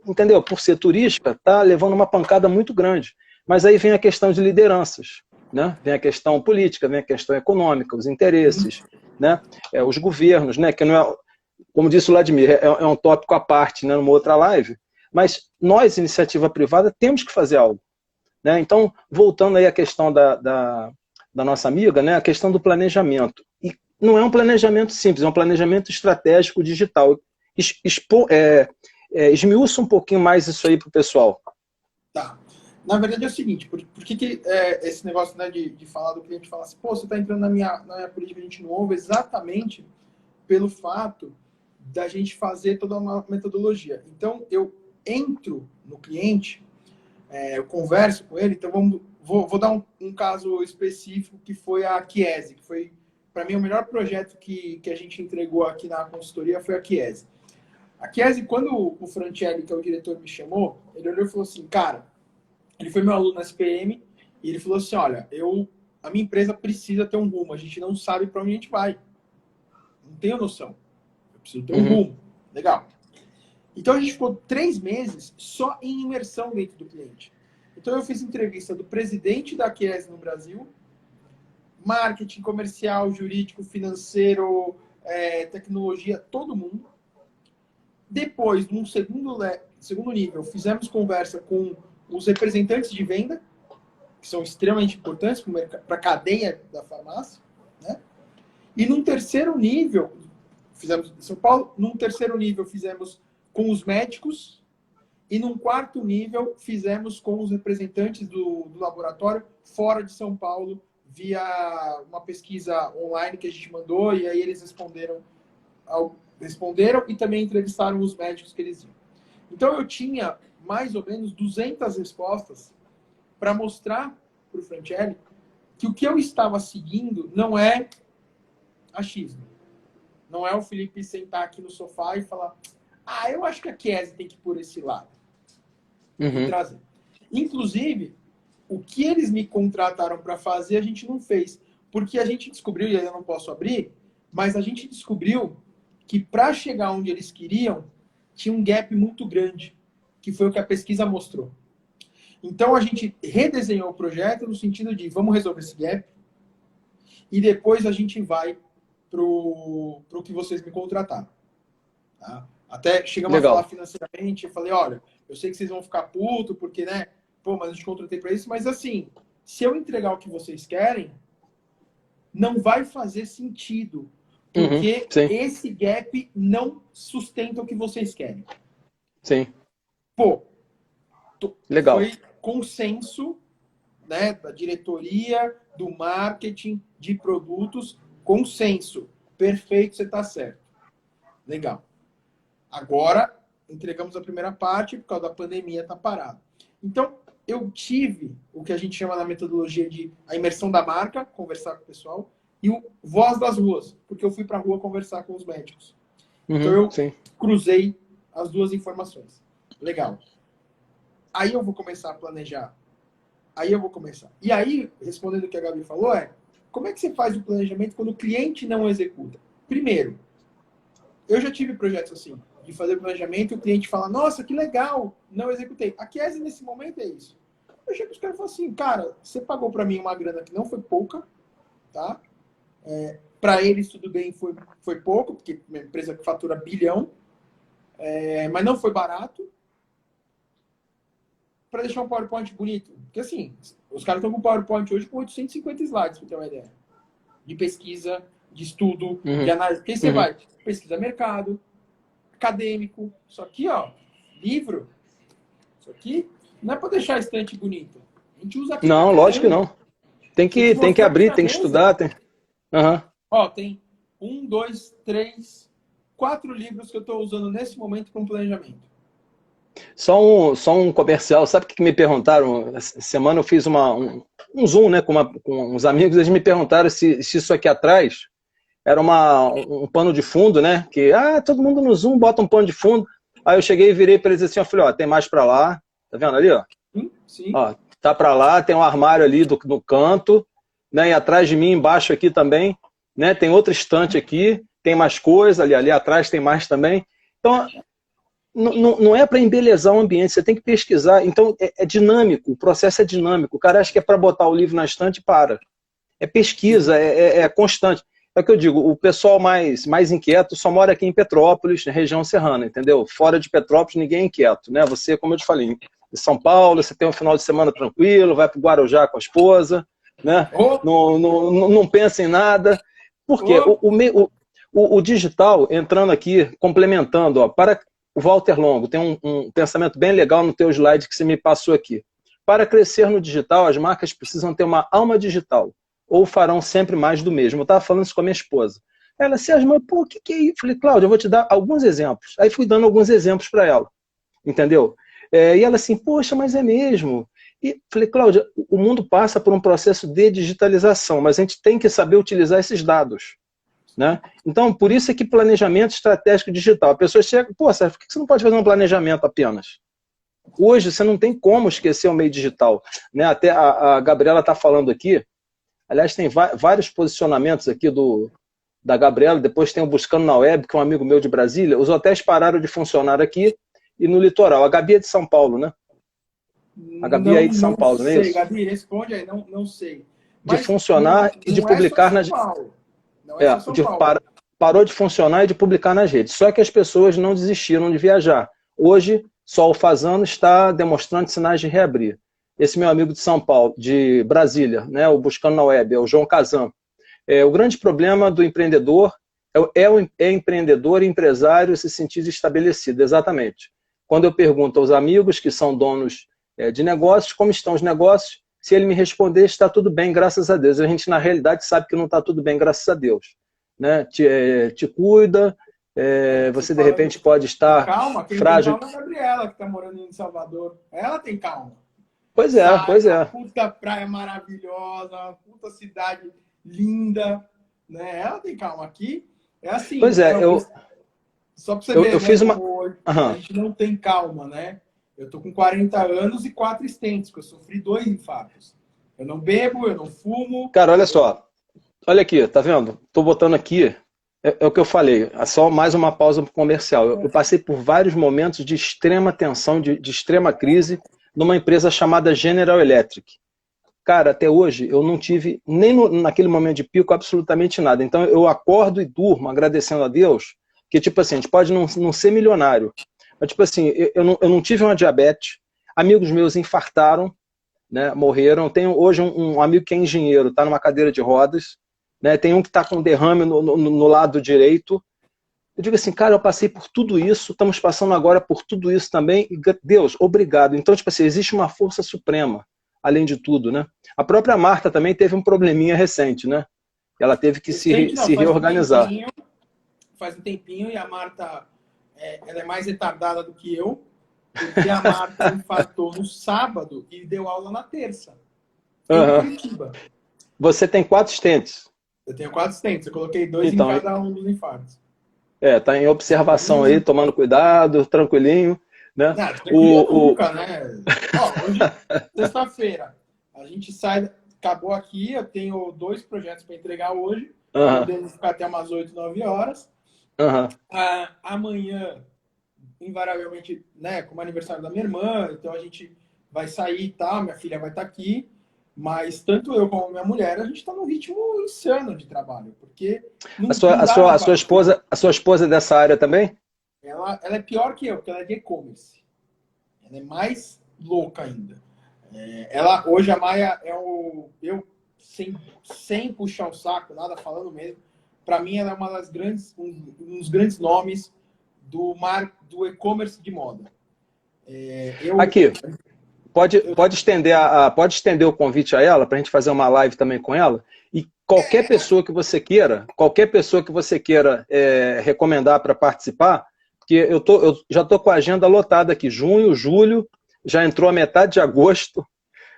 S1: entendeu? Por ser turística, está levando uma pancada muito grande. Mas aí vem a questão de lideranças, né? Vem a questão política, vem a questão econômica, os interesses, né? Os governos, né? Que não é, como disse o Vladimir, é um tópico à parte, né? Numa outra live, mas nós, iniciativa privada, temos que fazer algo, né? Então, voltando aí à questão da nossa amiga, né? A questão do planejamento. E não é um planejamento simples, é um planejamento estratégico digital. Esmiuça um pouquinho mais isso aí para o pessoal.
S2: Tá. Na verdade é o seguinte, por que esse negócio, né, de falar do cliente, falar assim, pô, você está entrando na minha política, a gente não ouve, exatamente pelo fato da gente fazer toda uma metodologia. Então, eu entro no cliente, eu converso com ele, então vou dar um caso específico que foi a Chiesi, que foi, para mim, o melhor projeto que a gente entregou aqui na consultoria foi a Chiesi. A Chiesi, quando o Franchelli, que é o diretor, me chamou, ele olhou e falou assim, cara, ele foi meu aluno na SPM, e ele falou assim, olha, a minha empresa precisa ter um rumo, a gente não sabe para onde a gente vai. Não tenho noção. Eu preciso ter um rumo. Legal. Então a gente ficou 3 meses só em imersão dentro do cliente. Então eu fiz entrevista do presidente da Chiesi no Brasil, marketing, comercial, jurídico, financeiro, tecnologia, todo mundo. Depois, num segundo nível, fizemos conversa com os representantes de venda, que são extremamente importantes para a cadeia da farmácia, né? E num terceiro nível, fizemos em São Paulo, num terceiro nível fizemos com os médicos, e num quarto nível fizemos com os representantes do laboratório fora de São Paulo, via uma pesquisa online que a gente mandou, e aí eles responderam e também entrevistaram os médicos que eles iam. Então eu tinha mais ou menos 200 respostas para mostrar para o Franchelli que o que eu estava seguindo não é achismo. Não é o Felipe sentar aqui no sofá e falar, eu acho que a Chiesi tem que ir por esse lado. E trazer. Inclusive, o que eles me contrataram para fazer, a gente não fez. Porque a gente descobriu, e aí eu não posso abrir, mas a gente descobriu que para chegar onde eles queriam, tinha um gap muito grande. que foi o que a pesquisa mostrou. Então, a gente redesenhou o projeto no sentido de vamos resolver esse gap e depois a gente vai pro que vocês me contrataram. Tá? Até chegamos a falar financeiramente, eu falei, olha, eu sei que vocês vão ficar puto, porque, né, pô, mas a gente contratei para isso, mas assim, se eu entregar o que vocês querem, não vai fazer sentido, porque esse gap não sustenta o que vocês querem.
S1: Sim.
S2: Pô,
S1: legal.
S2: Foi consenso, né, da diretoria, do marketing, de produtos, consenso. Perfeito, você está certo. Legal. Agora, entregamos a primeira parte, por causa da pandemia, está parado. Então, eu tive o que a gente chama na metodologia de a imersão da marca, conversar com o pessoal, e o voz das ruas, porque eu fui para a rua conversar com os médicos. Então, eu cruzei as duas informações. Legal. Aí eu vou começar a planejar. Aí eu vou começar. E aí, respondendo o que a Gabi falou, como é que você faz o planejamento quando o cliente não executa? Primeiro, eu já tive projetos assim, de fazer planejamento e o cliente fala, nossa, que legal, não executei. A Chiesi, nesse momento, é isso. Eu chego para os caras e falo assim, cara, você pagou para mim uma grana que não foi pouca, tá? Para eles, tudo bem, foi pouco, porque uma empresa que fatura bilhão, mas não foi barato, para deixar um PowerPoint bonito. Porque, assim, os caras estão com PowerPoint hoje com 850 slides, para ter uma ideia. De pesquisa, de estudo, de análise. Quem você vai? Pesquisa mercado, acadêmico. Isso aqui, ó, livro. Isso aqui não é para deixar a estante bonita. A gente usa aqui.
S1: Não, lógico que não. Tem que abrir, tem que estudar.
S2: Ó, tem 1, 2, 3, 4 livros que eu estou usando nesse momento para um planejamento.
S1: Só um comercial. Sabe o que me perguntaram? Essa semana eu fiz um Zoom, né, com uns amigos. Eles me perguntaram se isso aqui atrás era um pano de fundo, né? Que todo mundo no Zoom bota um pano de fundo. Aí eu cheguei e virei para eles assim, eu falei, ó, tem mais para lá. Tá vendo ali, ó?
S2: Sim.
S1: Ó, tá para lá, tem um armário ali no canto, né? E atrás de mim, embaixo aqui também, né? Tem outra estante aqui, tem mais coisa, ali atrás tem mais também. Então, não é para embelezar o ambiente, você tem que pesquisar. Então, é dinâmico, o processo é dinâmico. O cara acha que é para botar o livro na estante e para. É pesquisa, é constante. É o que eu digo, o pessoal mais inquieto só mora aqui em Petrópolis, na região serrana, entendeu? Fora de Petrópolis, ninguém é inquieto, né? Você, como eu te falei, em São Paulo, você tem um final de semana tranquilo, vai para o Guarujá com a esposa, né? Não pensa em nada. Por quê? O digital, entrando aqui, complementando, ó, para o Walter Longo, tem um pensamento bem legal no teu slide que você me passou aqui. Para crescer no digital, as marcas precisam ter uma alma digital, ou farão sempre mais do mesmo. Eu estava falando isso com a minha esposa. Ela, Sérgio, mas pô, o que é isso? Falei, Cláudia, eu vou te dar alguns exemplos. Aí fui dando alguns exemplos para ela, entendeu? E ela assim, poxa, mas é mesmo. E falei, Cláudia, o mundo passa por um processo de digitalização, mas a gente tem que saber utilizar esses dados. Né? Então, por isso é que planejamento estratégico digital. A pessoa chega, pô, Sérgio, por que você não pode fazer um planejamento apenas? Hoje, você não tem como esquecer o meio digital. Né? Até a Gabriela está falando aqui, aliás, tem vários posicionamentos aqui da Gabriela, depois tem o Buscando na Web, que é um amigo meu de Brasília. Os hotéis pararam de funcionar aqui e no litoral. A Gabi é de São Paulo, né? A Gabi é aí de São Paulo, não é isso?
S2: Gabi, responde aí, não sei.
S1: De funcionar e de publicar nas... Parou de funcionar e de publicar nas redes. Só que as pessoas não desistiram de viajar. Hoje, só o Fazano está demonstrando sinais de reabrir. Esse meu amigo de São Paulo, de Brasília, né, o Buscando na Web, é o João Kazan. O grande problema do empreendedor é empreendedor e empresário se sentir estabelecido, exatamente. Quando eu pergunto aos amigos que são donos de negócios, como estão os negócios, se ele me responder, está tudo bem, graças a Deus. A gente, na realidade, sabe que não está tudo bem, graças a Deus. Né? Te cuida, você, de repente, pode estar frágil.
S2: Calma, a Gabriela, que está morando em Salvador. Ela tem calma.
S1: Pois é.
S2: Uma puta praia maravilhosa, uma puta cidade linda. Né? Ela tem calma. Aqui é assim.
S1: Pois é,
S2: só para você ver,
S1: eu fiz uma...
S2: a gente não tem calma, né? Eu tô com 40 anos e 4 stents, porque eu sofri 2 infartos. Eu não bebo, eu não fumo.
S1: Cara, olha só. Olha aqui, tá vendo? Tô botando aqui é o que eu falei, é só mais uma pausa comercial. Eu passei por vários momentos de extrema tensão, de extrema crise, numa empresa chamada General Electric. Cara, até hoje eu não tive, nem naquele momento de pico, absolutamente nada. Então eu acordo e durmo agradecendo a Deus, que tipo assim, a gente pode não ser milionário, mas tipo assim, eu não tive uma diabetes, amigos meus infartaram, né, morreram. Tenho hoje um amigo que é engenheiro, está numa cadeira de rodas, né, tem um que está com derrame no lado direito. Eu digo assim, cara, eu passei por tudo isso, estamos passando agora por tudo isso também, e Deus, obrigado. Então, tipo assim, existe uma força suprema, além de tudo, né? A própria Marta também teve um probleminha recente, né? Ela teve que
S2: Recente não,
S1: se reorganizar.
S2: faz um tempinho, e a Marta, ela é mais retardada do que eu, porque a Marta infartou no sábado e deu aula na terça, em
S1: Uhum.
S2: Curitiba.
S1: Você tem 4 stents.
S2: Eu tenho 4 stents, eu coloquei 2 em
S1: Então,
S2: cada um dos infartos.
S1: tá em observação aí, tomando cuidado, tranquilinho, né?
S2: Não, tranquilo nunca, né? Ó, hoje, sexta-feira, a gente sai, acabou aqui, eu tenho 2 projetos para entregar hoje, podemos ficar até umas 8, 9 horas. Amanhã, invariavelmente, né, como é aniversário da minha irmã, então a gente vai sair e tal, minha filha vai estar aqui, mas tanto eu como minha mulher, a gente está num ritmo insano de trabalho, porque não
S1: a sua esposa é dessa área também?
S2: ela é pior que eu, porque ela é de e-commerce. Ela é mais louca ainda. Hoje a Maia eu sem puxar o saco, nada falando mesmo, para mim ela é uma das grandes, um dos grandes nomes do e-commerce de moda.
S1: Aqui, pode estender o convite a ela para a gente fazer uma live também com ela. E qualquer pessoa que você queira, recomendar para participar, porque eu já estou com a agenda lotada aqui, junho, julho, já entrou a metade de agosto.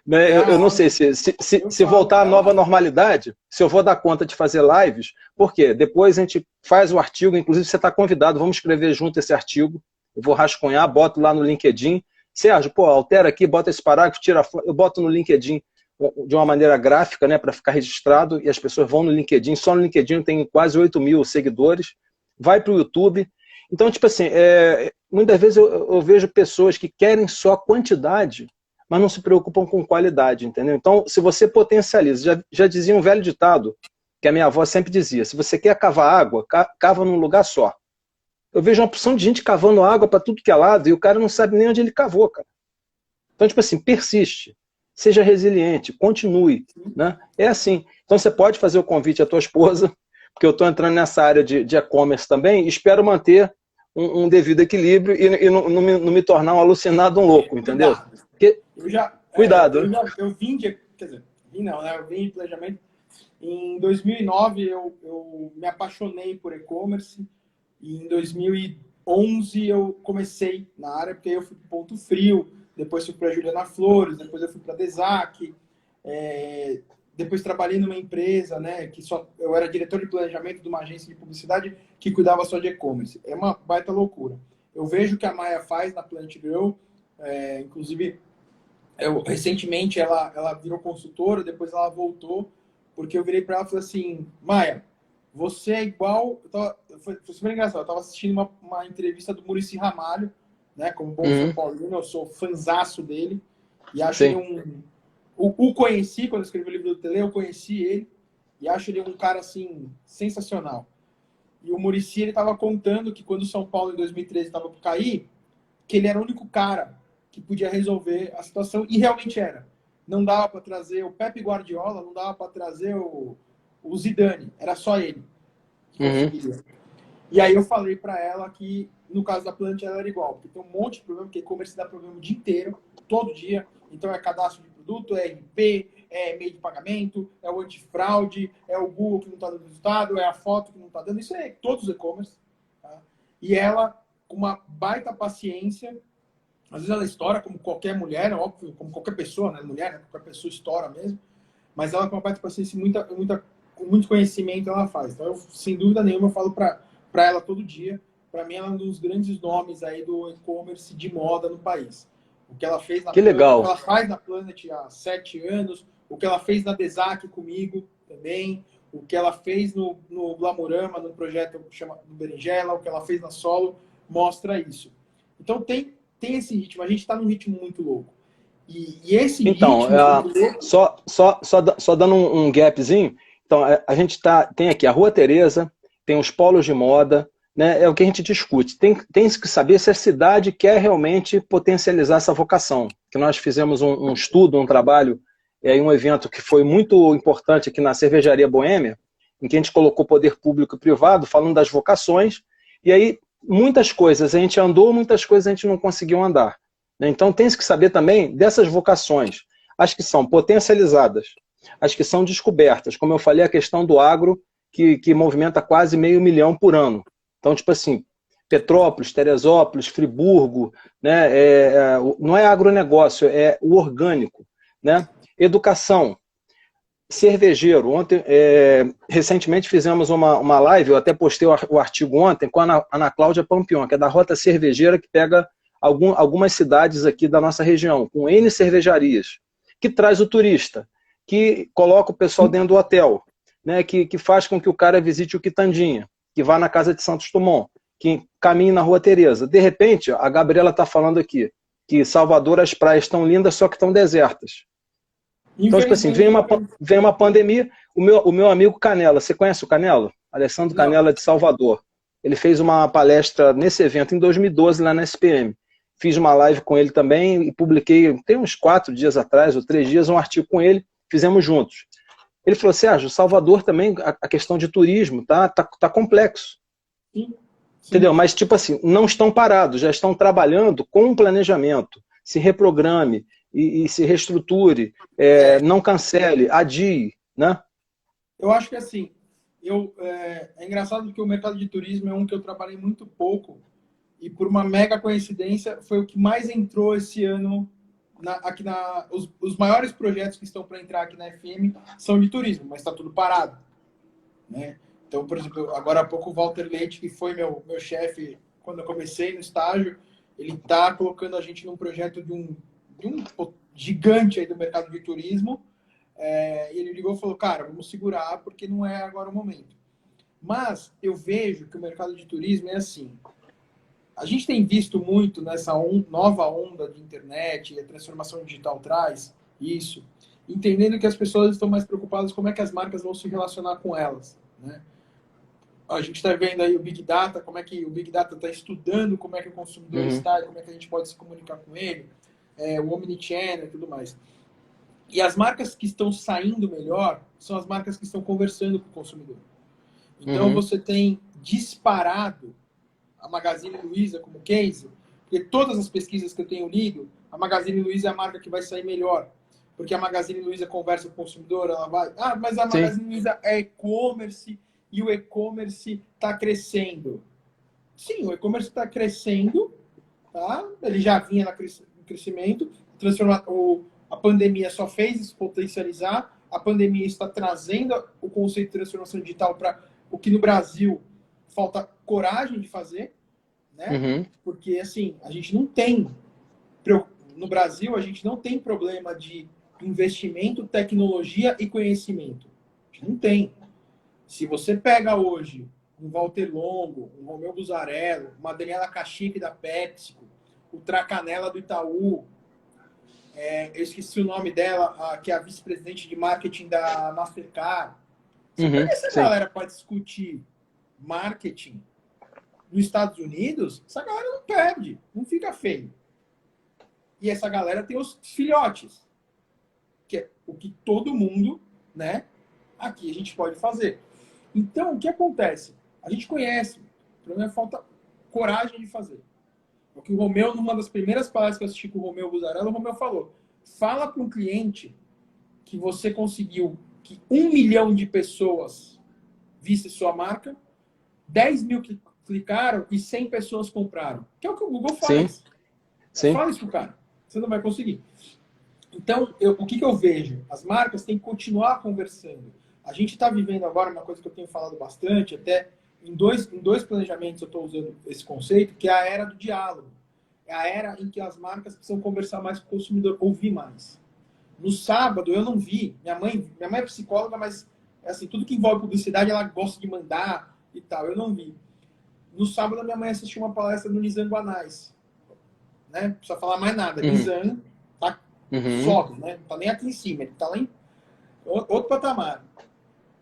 S1: Né? Eu não sei se voltar à nova normalidade, se eu vou dar conta de fazer lives, porque depois a gente faz o artigo, inclusive você está convidado, vamos escrever junto esse artigo, eu vou rascunhar, boto lá no LinkedIn. Sérgio, pô, altera aqui, bota esse parágrafo, eu boto no LinkedIn de uma maneira gráfica, né, para ficar registrado, e as pessoas vão no LinkedIn, só no LinkedIn tem quase 8.000 seguidores, vai para o YouTube. Então, tipo assim, muitas vezes eu vejo pessoas que querem só quantidade, mas não se preocupam com qualidade, entendeu? Então, se você potencializa, já dizia um velho ditado, que a minha avó sempre dizia, se você quer cavar água, cava num lugar só. Eu vejo uma porção de gente cavando água para tudo que é lado, e o cara não sabe nem onde ele cavou, cara. Então, tipo assim, persiste, seja resiliente, continue, né? É assim. Então, você pode fazer o convite à tua esposa, porque eu estou entrando nessa área de e-commerce também, e espero manter um devido equilíbrio e não me tornar um alucinado, um louco, entendeu? Porque, cuidado.
S2: Eu vim de, quer dizer, não, né? Eu vim de planejamento. Em 2009 eu me apaixonei por e-commerce, e em 2011 eu comecei na área, porque eu fui para Ponto Frio, depois fui para Juliana Flores, depois eu fui para Desac, depois trabalhei numa empresa, né, eu era diretor de planejamento de uma agência de publicidade que cuidava só de e-commerce. É uma baita loucura. Eu vejo o que a Maia faz na Plant Girl, inclusive recentemente ela virou consultora, depois ela voltou, porque eu virei para ela e falei assim, Maia, você é igual... Foi super engraçado, eu estava assistindo uma entrevista do Muricy Ramalho, né, como bom São Paulino, eu sou fanzaço dele, e acho ele o conheci, quando eu escrevi o livro do Tele, eu conheci ele, e acho ele um cara, assim, sensacional. E o Muricy, ele estava contando que quando o São Paulo, em 2013, estava para cair, que ele era o único cara que podia resolver a situação, e realmente era. Não dava para trazer o Pepe Guardiola, não dava para trazer o Zidane, era só ele que conseguiria. E aí eu falei para ela que, no caso da Plant, ela era igual, porque tem um monte de problema, porque e-commerce dá problema o dia inteiro, todo dia, então é cadastro de produto, é RP, é meio de pagamento, é o antifraude, é o Google que não está dando resultado, é a foto que não está dando, isso é todos os e-commerce. Tá? E ela, com uma baita paciência, às vezes ela estoura como qualquer mulher, óbvio, como qualquer pessoa, né? Mulher, né? Qualquer pessoa estoura mesmo. Mas ela com uma parte de paciência com muito conhecimento ela faz. Então, sem dúvida nenhuma, eu falo para ela todo dia. Para mim, ela é um dos grandes nomes aí do e-commerce de moda no país. O que ela fez na Planet, o que ela faz na Planet há 7 anos, o que ela fez na Desac comigo também, o que ela fez no Glamorama, no projeto que chama do Berinjela, o que ela fez na Solo, mostra isso. Então tem esse ritmo, a gente está num ritmo muito louco. E esse
S1: Então,
S2: ritmo muito louco...
S1: só dando um gapzinho, então a gente tem aqui a Rua Teresa, tem os polos de moda, né, é o que a gente discute. Tem que saber se a cidade quer realmente potencializar essa vocação. Que nós fizemos um estudo, um trabalho, um evento que foi muito importante aqui na Cervejaria Boêmia, em que a gente colocou poder público e privado, falando das vocações, e aí muitas coisas a gente andou, muitas coisas a gente não conseguiu andar. Então tem que saber também dessas vocações, as que são potencializadas, as que são descobertas, como eu falei, a questão do agro, que movimenta quase 500 mil por ano. Então, tipo assim, Petrópolis, Teresópolis, Friburgo, né, não é agronegócio, é o orgânico, né? Educação, cervejeiro. Ontem, recentemente fizemos uma live, eu até postei o artigo ontem, com a Ana Cláudia Pampion, que é da Rota Cervejeira, que pega algumas cidades aqui da nossa região, com N cervejarias, que traz o turista, que coloca o pessoal dentro do hotel, né, que faz com que o cara visite o Quitandinha, que vá na Casa de Santos Dumont, que caminhe na Rua Teresa. De repente, a Gabriela está falando aqui, que Salvador as praias estão lindas, só que estão desertas. Então, tipo assim, vem uma pandemia, o meu amigo Canela, você conhece o Canela? Alessandro Canela de Salvador. Ele fez uma palestra nesse evento em 2012, lá na SPM. Fiz uma live com ele também e publiquei, tem uns 4 dias atrás, ou 3 dias, um artigo com ele, fizemos juntos. Ele falou, Sérgio, Salvador também, a questão de turismo tá complexo. Sim. Entendeu? Mas, tipo assim, não estão parados, já estão trabalhando com um planejamento. Se reprograme e se reestruture, não cancele, adie, né?
S2: Eu acho que assim, é engraçado que o mercado de turismo é um que eu trabalhei muito pouco e por uma mega coincidência foi o que mais entrou esse ano os maiores projetos que estão para entrar aqui na FM são de turismo, mas está tudo parado, né? Então, por exemplo, agora há pouco o Walter Leite, que foi meu chefe quando eu comecei no estágio, ele está colocando a gente num projeto de um gigante aí do mercado de turismo, e ele ligou e falou, cara, vamos segurar porque não é agora o momento. Mas eu vejo que o mercado de turismo é assim, a gente tem visto muito nessa nova onda de internet, e a transformação digital traz isso, entendendo que as pessoas estão mais preocupadas como é que as marcas vão se relacionar com elas, né? A gente está vendo aí o Big Data, como é que o Big Data está estudando como é que o consumidor está e como é que a gente pode se comunicar com ele, o Omnichannel e tudo mais. E as marcas que estão saindo melhor são as marcas que estão conversando com o consumidor. Então você tem disparado a Magazine Luiza como case, porque todas as pesquisas que eu tenho lido, a Magazine Luiza é a marca que vai sair melhor. Porque a Magazine Luiza conversa com o consumidor, ela vai... Ah, mas a Magazine Luiza é e-commerce e o e-commerce está crescendo. Sim, o e-commerce está crescendo, tá? Ele já vinha no crescimento, a pandemia só fez isso potencializar, a pandemia está trazendo o conceito de transformação digital para o que no Brasil falta coragem de fazer, né? Porque, assim, a gente não tem... No Brasil, a gente não tem problema de investimento, tecnologia e conhecimento. A gente não tem. Se você pega hoje um Walter Longo, um Romeu Buzarello, uma Daniela Cachique da PepsiCo, o Tracanella do Itaú, eu esqueci o nome dela, que é a vice-presidente de marketing da Mastercard. Você pega essa galera para discutir marketing nos Estados Unidos, essa galera não perde, não fica feio. E essa galera tem os filhotes, que é o que todo mundo, né, aqui a gente pode fazer. Então, o que acontece? A gente conhece, o problema é falta coragem de fazer. O que o Romeu, numa das primeiras palestras que eu assisti com o Romeu Buzarello, o Romeu falou, fala para um cliente que você conseguiu que 1 milhão de pessoas vissem sua marca, 10 mil que clicaram e 100 pessoas compraram. Que é o que o Google faz.
S1: Sim.
S2: Fala isso pro cara. Você não vai conseguir. Então, o que eu vejo? As marcas têm que continuar conversando. A gente está vivendo agora uma coisa que eu tenho falado bastante, até em dois planejamentos eu estou usando esse conceito, que é a era do diálogo. É a era em que as marcas precisam conversar mais com o consumidor, ouvir mais. No sábado, eu não vi. Minha mãe é psicóloga, mas é assim, tudo que envolve publicidade, ela gosta de mandar e tal. Eu não vi. No sábado, a minha mãe assistiu uma palestra do Nizam Guanais. Né? Não precisa falar mais nada. Nizam tá sobe, né? Não tá nem aqui em cima, ele tá lá em outro patamar.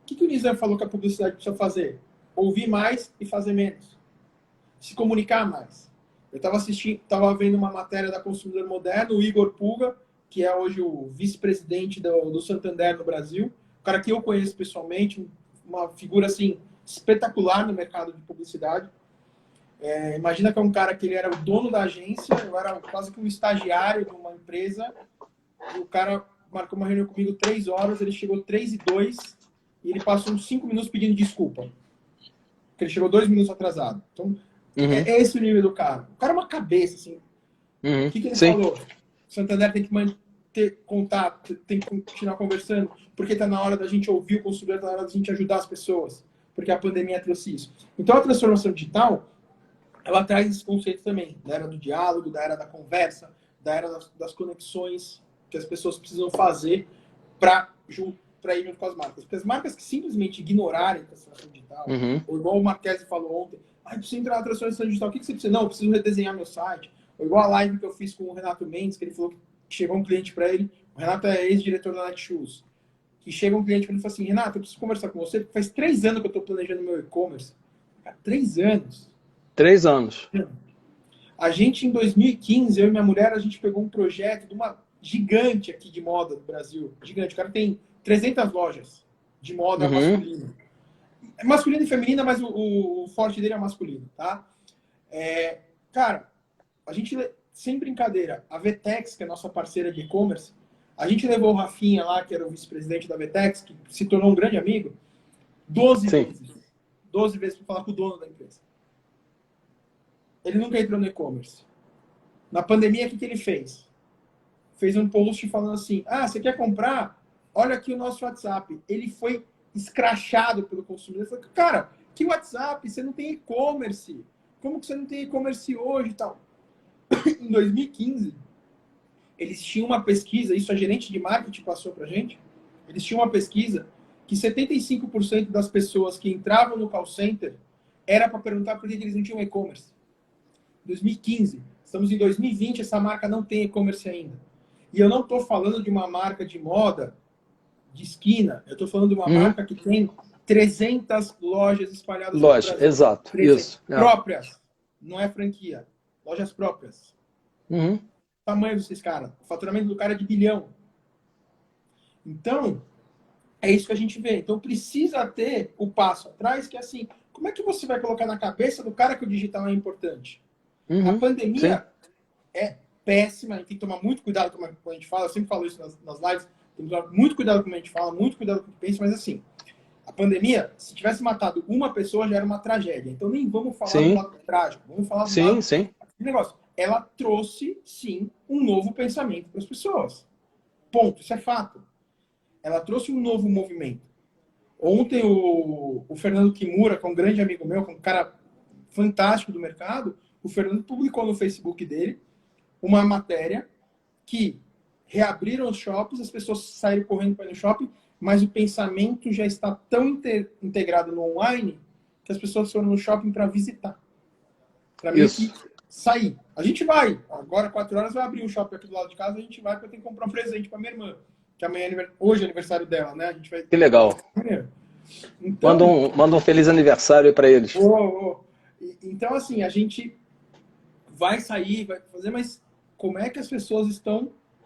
S2: O que o Nizam falou que a publicidade precisa fazer? Ouvir mais e fazer menos. Se comunicar mais. Eu estava vendo uma matéria da Consumidor Moderno, o Igor Puga, que é hoje o vice-presidente do Santander no Brasil, um cara que eu conheço pessoalmente, uma figura assim espetacular no mercado de publicidade. Imagina que é um cara que ele era o dono da agência, eu era quase que um estagiário de uma empresa, e o cara marcou uma reunião comigo 3 horas, ele chegou 3:02 e ele passou uns 5 minutos pedindo desculpa. Porque ele chegou 2 minutos atrasado. Então, é esse o nível do cara. O cara é uma cabeça, assim. O que ele falou? O Santander tem que manter contato, tem que continuar conversando, porque está na hora da gente ouvir o consumidor, está na hora da gente ajudar as pessoas, porque a pandemia trouxe isso. Então, a transformação digital, ela traz esse conceito também, da era do diálogo, da era da conversa, da era das conexões que as pessoas precisam fazer para ir junto com as marcas. Porque as marcas que simplesmente ignorarem a transformação digital, ou igual o Marquese falou ontem, eu preciso entrar na transformação digital, o que você precisa? Não, eu preciso redesenhar meu site. Ou igual a live que eu fiz com o Renato Mendes, que ele falou que chegou um cliente para ele, o Renato é ex-diretor da Netshoes, que chega um cliente para ele e fala assim, Renato, eu preciso conversar com você, porque faz 3 anos que eu estou planejando meu e-commerce. 3 anos.
S1: 3 anos.
S2: A gente, em 2015, eu e minha mulher, a gente pegou um projeto de uma gigante aqui de moda do Brasil. Gigante. O cara tem 300 lojas de moda masculina. É masculina e feminina, mas o forte dele é masculino, tá? Cara, a gente, sem brincadeira, a Vetex, que é a nossa parceira de e-commerce, a gente levou o Rafinha lá, que era o vice-presidente da Vetex, que se tornou um grande amigo, 12 vezes. 12 vezes para falar com o dono da empresa. Ele nunca entrou no e-commerce. Na pandemia, o que ele fez? Fez um post falando assim, você quer comprar? Olha aqui o nosso WhatsApp. Ele foi escrachado pelo consumidor. Ele falou, cara, que WhatsApp? Você não tem e-commerce. Como que você não tem e-commerce hoje e tal? Em 2015, eles tinham uma pesquisa, isso a gerente de marketing passou pra gente, eles tinham uma pesquisa que 75% das pessoas que entravam no call center era para perguntar por que eles não tinham e-commerce. 2015. Estamos em 2020, essa marca não tem e-commerce ainda. E eu não estou falando de uma marca de moda de esquina, eu estou falando de uma marca que tem 300 lojas espalhadas no Brasil.
S1: Exato.
S2: 300.
S1: Isso.
S2: Próprias. Não é franquia. Lojas próprias. O tamanho desses caras. O faturamento do cara é de bilhão. Então, é isso que a gente vê. Então, precisa ter o passo atrás, que é assim, como é que você vai colocar na cabeça do cara que o digital é importante? A pandemia é péssima, a gente tem que tomar muito cuidado com a gente fala, eu sempre falo isso nas lives, tem que tomar muito cuidado com a gente fala, muito cuidado com o que pensa, mas assim, a pandemia, se tivesse matado uma pessoa, já era uma tragédia. Então nem vamos falar do lado trágico, vamos falar do lado do negócio. Ela trouxe, sim, um novo pensamento para as pessoas. Ponto, isso é fato. Ela trouxe um novo movimento. Ontem o Fernando Kimura, que é um grande amigo meu, que é um cara fantástico do mercado, o Fernando publicou no Facebook dele uma matéria que reabriram os shoppings, as pessoas saíram correndo para ir no shopping, mas o pensamento já está tão integrado no online que as pessoas foram no shopping para visitar. Para mim, sair. A gente vai. Agora, 4 horas, vai abrir um shopping aqui do lado de casa, a gente vai porque eu tenho que comprar um presente para minha irmã. Que amanhã hoje é aniversário dela, né? A gente vai...
S1: Que legal. Então, manda um feliz aniversário para eles.
S2: Então, assim, a gente vai sair, vai fazer, mas como é que as pessoas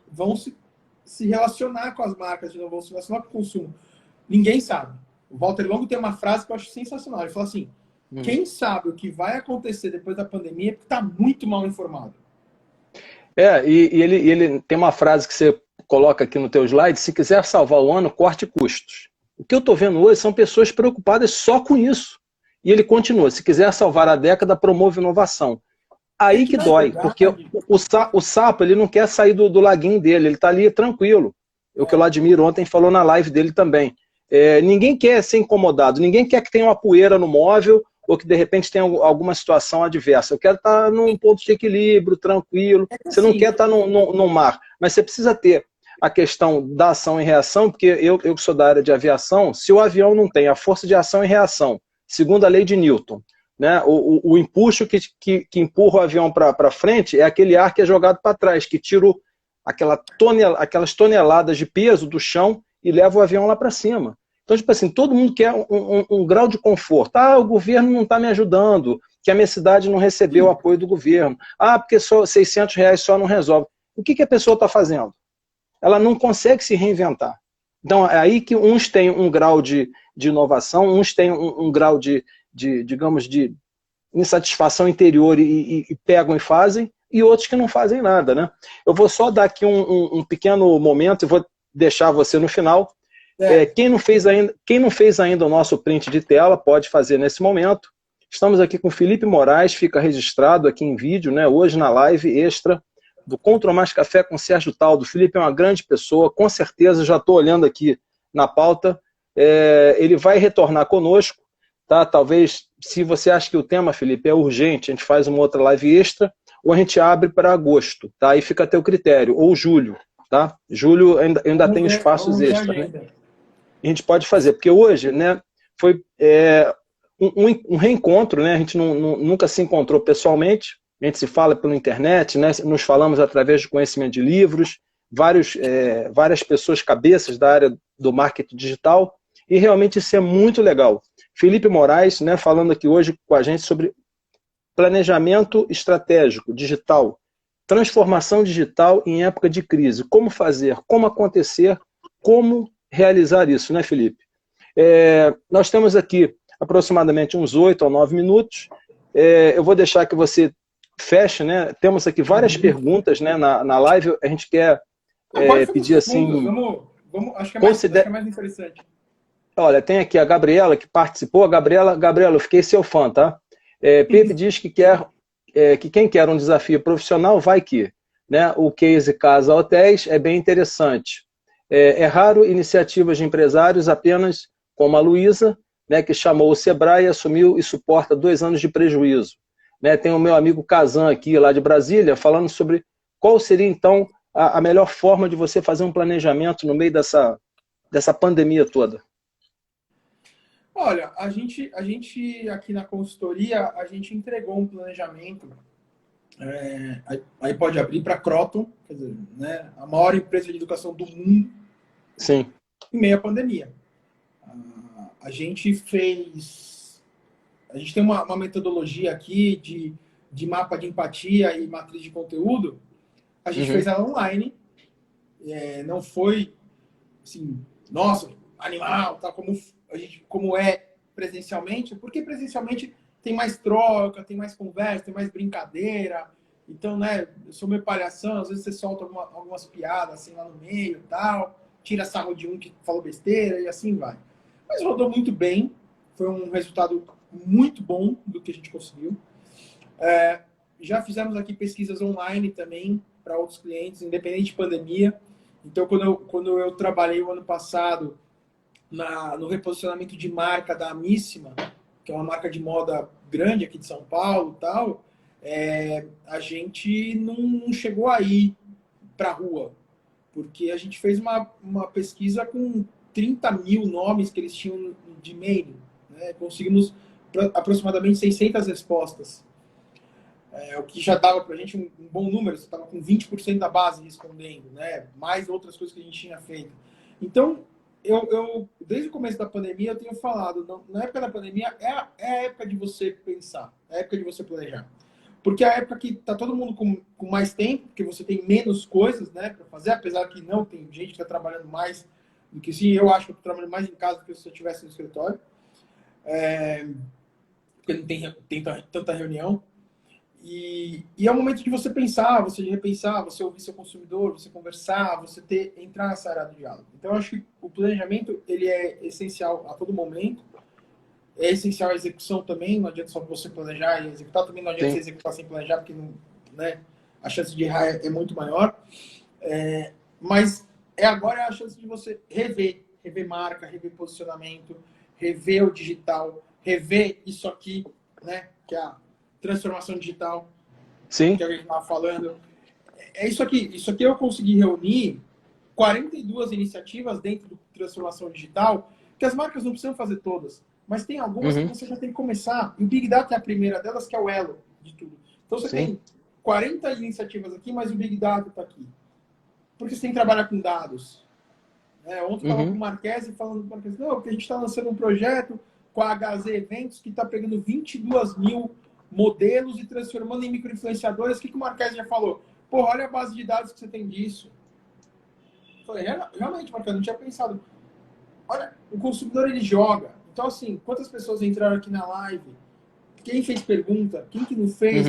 S2: vão se relacionar com as marcas, de novo, vão se relacionar com o consumo? Ninguém sabe. O Walter Longo tem uma frase que eu acho sensacional. Ele fala assim, quem sabe o que vai acontecer depois da pandemia é porque está muito mal informado.
S1: E ele tem uma frase que você coloca aqui no teu slide, se quiser salvar o ano, corte custos. O que eu estou vendo hoje são pessoas preocupadas só com isso. E ele continua, se quiser salvar a década, promove inovação. Aí que dói, porque o sapo ele não quer sair do laguinho dele, ele está ali tranquilo. O que eu admiro ontem falou na live dele também. Ninguém quer ser incomodado, ninguém quer que tenha uma poeira no móvel ou que de repente tenha alguma situação adversa. Eu quero estar num ponto de equilíbrio, tranquilo. Você não quer estar no mar, mas você precisa ter. a questão da ação e reação, porque eu que sou da área de aviação, se o avião não tem a força de ação e reação, segundo a lei de Newton, né, o empuxo que empurra o avião para frente é aquele ar que é jogado para trás, que tira aquelas toneladas de peso do chão e leva o avião lá para cima. Então, tipo assim, todo mundo quer um grau de conforto. Ah, o governo não está me ajudando, que a minha cidade não recebeu o apoio do governo. Ah, porque só R$ 600 só não resolve. O que a pessoa está fazendo? Ela não consegue se reinventar. Então, é aí que uns têm um grau de inovação, uns têm um grau digamos, de insatisfação interior e pegam e fazem, e outros que não fazem nada, né? Eu vou só dar aqui um pequeno momento e vou deixar você no final. Quem não fez ainda o nosso print de tela, pode fazer nesse momento. Estamos aqui com Felipe Moraes, fica registrado aqui em vídeo, né, hoje na live extra do Contra Mais Café com Sérgio Taldo. O Felipe é uma grande pessoa, com certeza, já estou olhando aqui na pauta. Ele vai retornar conosco, tá? Talvez, se você acha que o tema, Felipe, é urgente, a gente faz uma outra live extra, ou a gente abre para agosto, tá? Aí fica a teu critério, ou julho, tá? Julho ainda tem espaços extras, né? A gente pode fazer, porque hoje, né, foi um reencontro, né? A gente nunca se encontrou pessoalmente, a gente se fala pela internet, né? Nos falamos através do conhecimento de livros, várias pessoas cabeças da área do marketing digital, e realmente isso é muito legal. Felipe Moraes, né, falando aqui hoje com a gente sobre planejamento estratégico digital, transformação digital em época de crise, como fazer, como acontecer, como realizar isso, né, Felipe? Nós temos aqui aproximadamente uns 8 ou 9 minutos. Eu vou deixar que você feche, né? Temos aqui várias perguntas, né, na live. A gente quer pedir assim...
S2: Vamos, acho que é mais interessante.
S1: Olha, tem aqui a Gabriela que participou. Gabriela, eu fiquei seu fã, tá? Pepe diz que quem quer um desafio profissional vai que, né? O case Casa Hotéis é bem interessante. É raro iniciativas de empresários apenas como a Luísa, né, que chamou o Sebrae, assumiu e suporta 2 anos de prejuízo. Né, tem o meu amigo Kazan aqui, lá de Brasília, falando sobre qual seria, então, a melhor forma de você fazer um planejamento no meio dessa pandemia toda.
S2: Olha, a gente aqui na consultoria, a gente entregou um planejamento, aí pode abrir para a Croton, quer dizer, né, a maior empresa de educação do mundo.
S1: Sim.
S2: Em meio à pandemia. A gente tem uma metodologia aqui de mapa de empatia e matriz de conteúdo. A gente fez ela online. Não foi assim, nossa, animal, tá, como é presencialmente, porque presencialmente tem mais troca, tem mais conversa, tem mais brincadeira. Então, né, eu sou meio palhação, às vezes você solta algumas piadas assim lá no meio e tal, tira sarro de um que falou besteira e assim vai. Mas rodou muito bem, foi um resultado muito bom do que a gente conseguiu. Já fizemos aqui pesquisas online também para outros clientes, independente de pandemia. Então, quando eu trabalhei o ano passado no reposicionamento de marca da Amissima, que é uma marca de moda grande aqui de São Paulo e tal, a gente não chegou aí para a rua, porque a gente fez uma pesquisa com 30 mil nomes que eles tinham de e-mail. Né? Conseguimos aproximadamente 600 respostas. O que já dava para a gente um bom número, você estava com 20% da base respondendo, né? Mais outras coisas que a gente tinha feito. Então, eu desde o começo da pandemia, eu tenho falado, na época da pandemia, é a época de você pensar, é a época de você planejar. Porque é a época que está todo mundo com mais tempo, porque você tem menos coisas, né, para fazer, apesar que não, tem gente que está trabalhando mais do que sim. Eu acho que eu estou trabalhando mais em casa do que se eu estivesse no escritório. Porque não tem tanta reunião. E é o momento de você pensar, você repensar, você ouvir seu consumidor, você conversar, você entrar nessa área do diálogo. Então, eu acho que o planejamento ele é essencial a todo momento. É essencial a execução também, não adianta só você planejar e executar, também não adianta você executar sem planejar, porque não, né, a chance de errar é muito maior. Mas agora é a chance de você rever marca, rever posicionamento, rever o digital, rever isso aqui, né, que é a transformação digital.
S1: Sim.
S2: Que a gente estava falando. É isso aqui eu consegui reunir 42 iniciativas dentro do Transformação Digital, que as marcas não precisam fazer todas, mas tem algumas que você já tem que começar. E o Big Data é a primeira delas, que é o elo de tudo. Então você tem 40 iniciativas aqui, mas o Big Data está aqui. Porque você tem que trabalhar com dados. Ontem eu estava com o Marquese falando com o Marquese, não, porque a gente está lançando um projeto com a HZ Eventos que está pegando 22 mil modelos e transformando em micro-influenciadores. O que o Marquese já falou? Pô, olha a base de dados que você tem disso. Eu falei, realmente, Marquese, não tinha pensado. Olha, o consumidor, ele joga. Então, assim, quantas pessoas entraram aqui na live? Quem fez pergunta? Quem que não fez?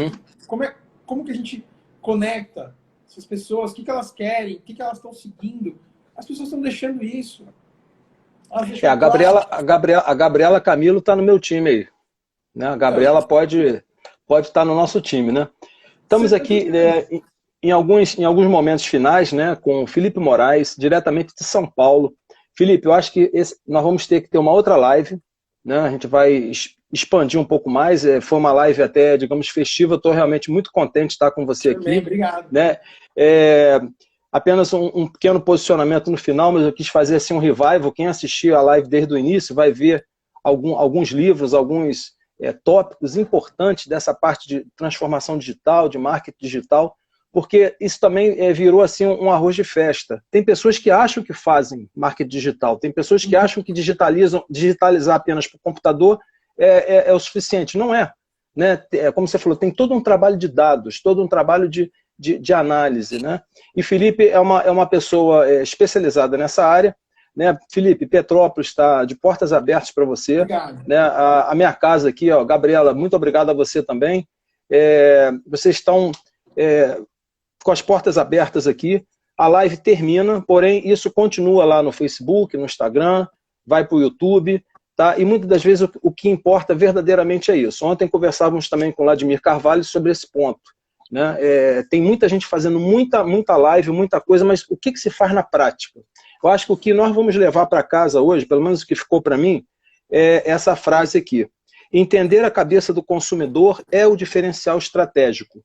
S2: Como que a gente conecta essas pessoas? O que elas querem? O que elas estão seguindo? As pessoas estão deixando isso.
S1: A Gabriela Camilo está no meu time aí. Né? A Gabriela pode estar no nosso time, né? Estamos aqui em alguns momentos finais, né, com o Felipe Moraes, diretamente de São Paulo. Felipe, eu acho que nós vamos ter que ter uma outra live, né? A gente vai expandir um pouco mais. Foi uma live até, digamos, festiva. Estou realmente muito contente de estar com você aqui.
S2: Obrigado.
S1: Né? Apenas um pequeno posicionamento no final, mas eu quis fazer assim um revival. Quem assistiu a live desde o início vai ver alguns livros, alguns tópicos importantes dessa parte de transformação digital, de marketing digital, porque isso também virou assim um arroz de festa. Tem pessoas que acham que fazem marketing digital, tem pessoas que acham que digitalizar apenas por computador é o suficiente. Não é. Né? Como você falou, tem todo um trabalho de dados, todo um trabalho de análise. Né? E Felipe é uma pessoa especializada nessa área. Né? Felipe, Petrópolis está de portas abertas para você.
S2: Obrigado.
S1: Né? A minha casa aqui, ó, Gabriela, muito obrigado a você também. Vocês estão com as portas abertas aqui. A live termina, porém isso continua lá no Facebook, no Instagram, vai para o YouTube. Tá? E muitas das vezes o que importa verdadeiramente é isso. Ontem conversávamos também com o Vladimir Carvalho sobre esse ponto. Né? Tem muita gente fazendo muita live, muita coisa, mas o que se faz na prática? Eu acho que o que nós vamos levar para casa hoje, pelo menos o que ficou para mim, é essa frase aqui. Entender a cabeça do consumidor é o diferencial estratégico.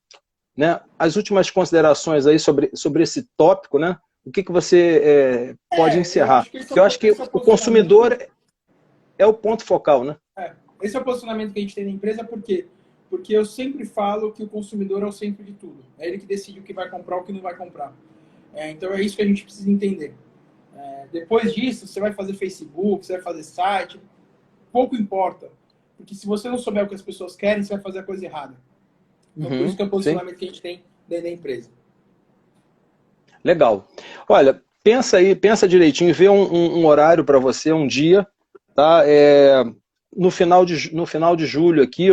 S1: Né? As últimas considerações aí sobre esse tópico, né? O que você pode encerrar? Eu acho que o consumidor é o ponto focal, né?
S2: Esse é o posicionamento que a gente tem na empresa, porque eu sempre falo que o consumidor é o centro de tudo. É ele que decide o que vai comprar, o que não vai comprar. Então é isso que a gente precisa entender. Depois disso, você vai fazer Facebook, você vai fazer site, pouco importa. Porque se você não souber o que as pessoas querem, você vai fazer a coisa errada. Então, por isso que é o posicionamento que a gente tem dentro da empresa.
S1: Legal. Olha, pensa direitinho, vê um horário para você, um dia, tá? No final de julho aqui,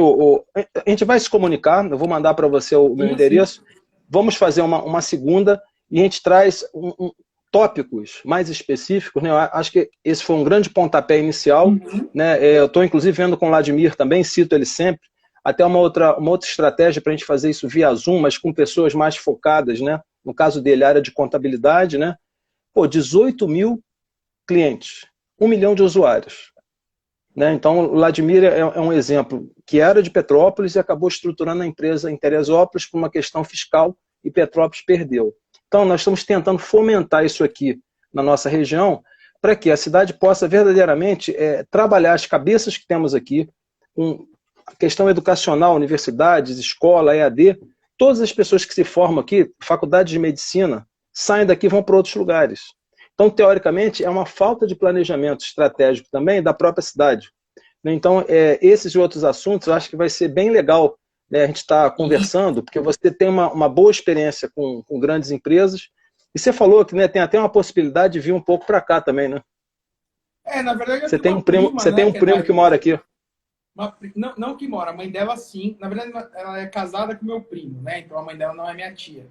S1: a gente vai se comunicar, eu vou mandar para você o meu endereço, vamos fazer uma segunda e a gente traz tópicos mais específicos, né? Eu acho que esse foi um grande pontapé inicial, né? Eu estou inclusive vendo com o Vladimir também, cito ele sempre, até uma outra estratégia para a gente fazer isso via Zoom, mas com pessoas mais focadas, né? No caso dele, área de contabilidade, né? 18 mil clientes, 1 milhão de usuários. Né? Então, o Vladimir é um exemplo que era de Petrópolis e acabou estruturando a empresa em Teresópolis por uma questão fiscal e Petrópolis perdeu. Então, nós estamos tentando fomentar isso aqui na nossa região para que a cidade possa verdadeiramente trabalhar as cabeças que temos aqui, com a questão educacional, universidades, escola, EAD, todas as pessoas que se formam aqui, faculdade de medicina, saem daqui e vão para outros lugares. Então, teoricamente, é uma falta de planejamento estratégico também da própria cidade. Então, esses e outros assuntos, eu acho que vai ser bem legal, né, a gente estar conversando, porque você tem uma boa experiência com grandes empresas, e você falou que, né, tem até uma possibilidade de vir um pouco para cá também, né?
S2: Na verdade,
S1: você tem um primo que mora aqui.
S2: Não que mora, a mãe dela sim. Na verdade, ela é casada com meu primo, né? Então a mãe dela não é minha tia.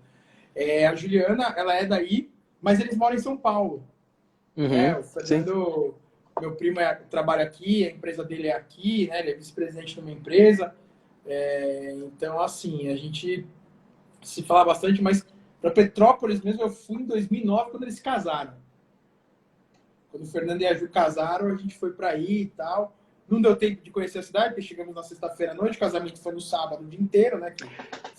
S2: A Juliana, ela é daí, mas eles moram em São Paulo. O Fernando, meu primo trabalha aqui, a empresa dele é aqui, né? Ele é vice-presidente de uma empresa. Então, assim, a gente se fala bastante, mas para Petrópolis mesmo eu fui em 2009 quando eles se casaram. Quando o Fernando e a Ju casaram, a gente foi para aí e tal. Não deu tempo de conhecer a cidade, porque chegamos na sexta-feira à noite, o casamento foi no sábado o dia inteiro, né?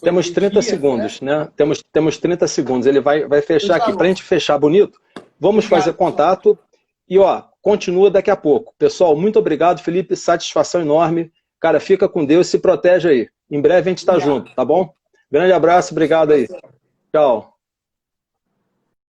S1: Temos 30 segundos, né? Temos 30 segundos. Ele vai fechar aqui. Para a gente fechar bonito, Vamos fazer contato e, ó, continua daqui a pouco. Pessoal, muito obrigado, Felipe. Satisfação enorme. Cara, fica com Deus, se protege aí. Em breve a gente está junto, tá bom? Grande abraço, obrigado aí. Tchau.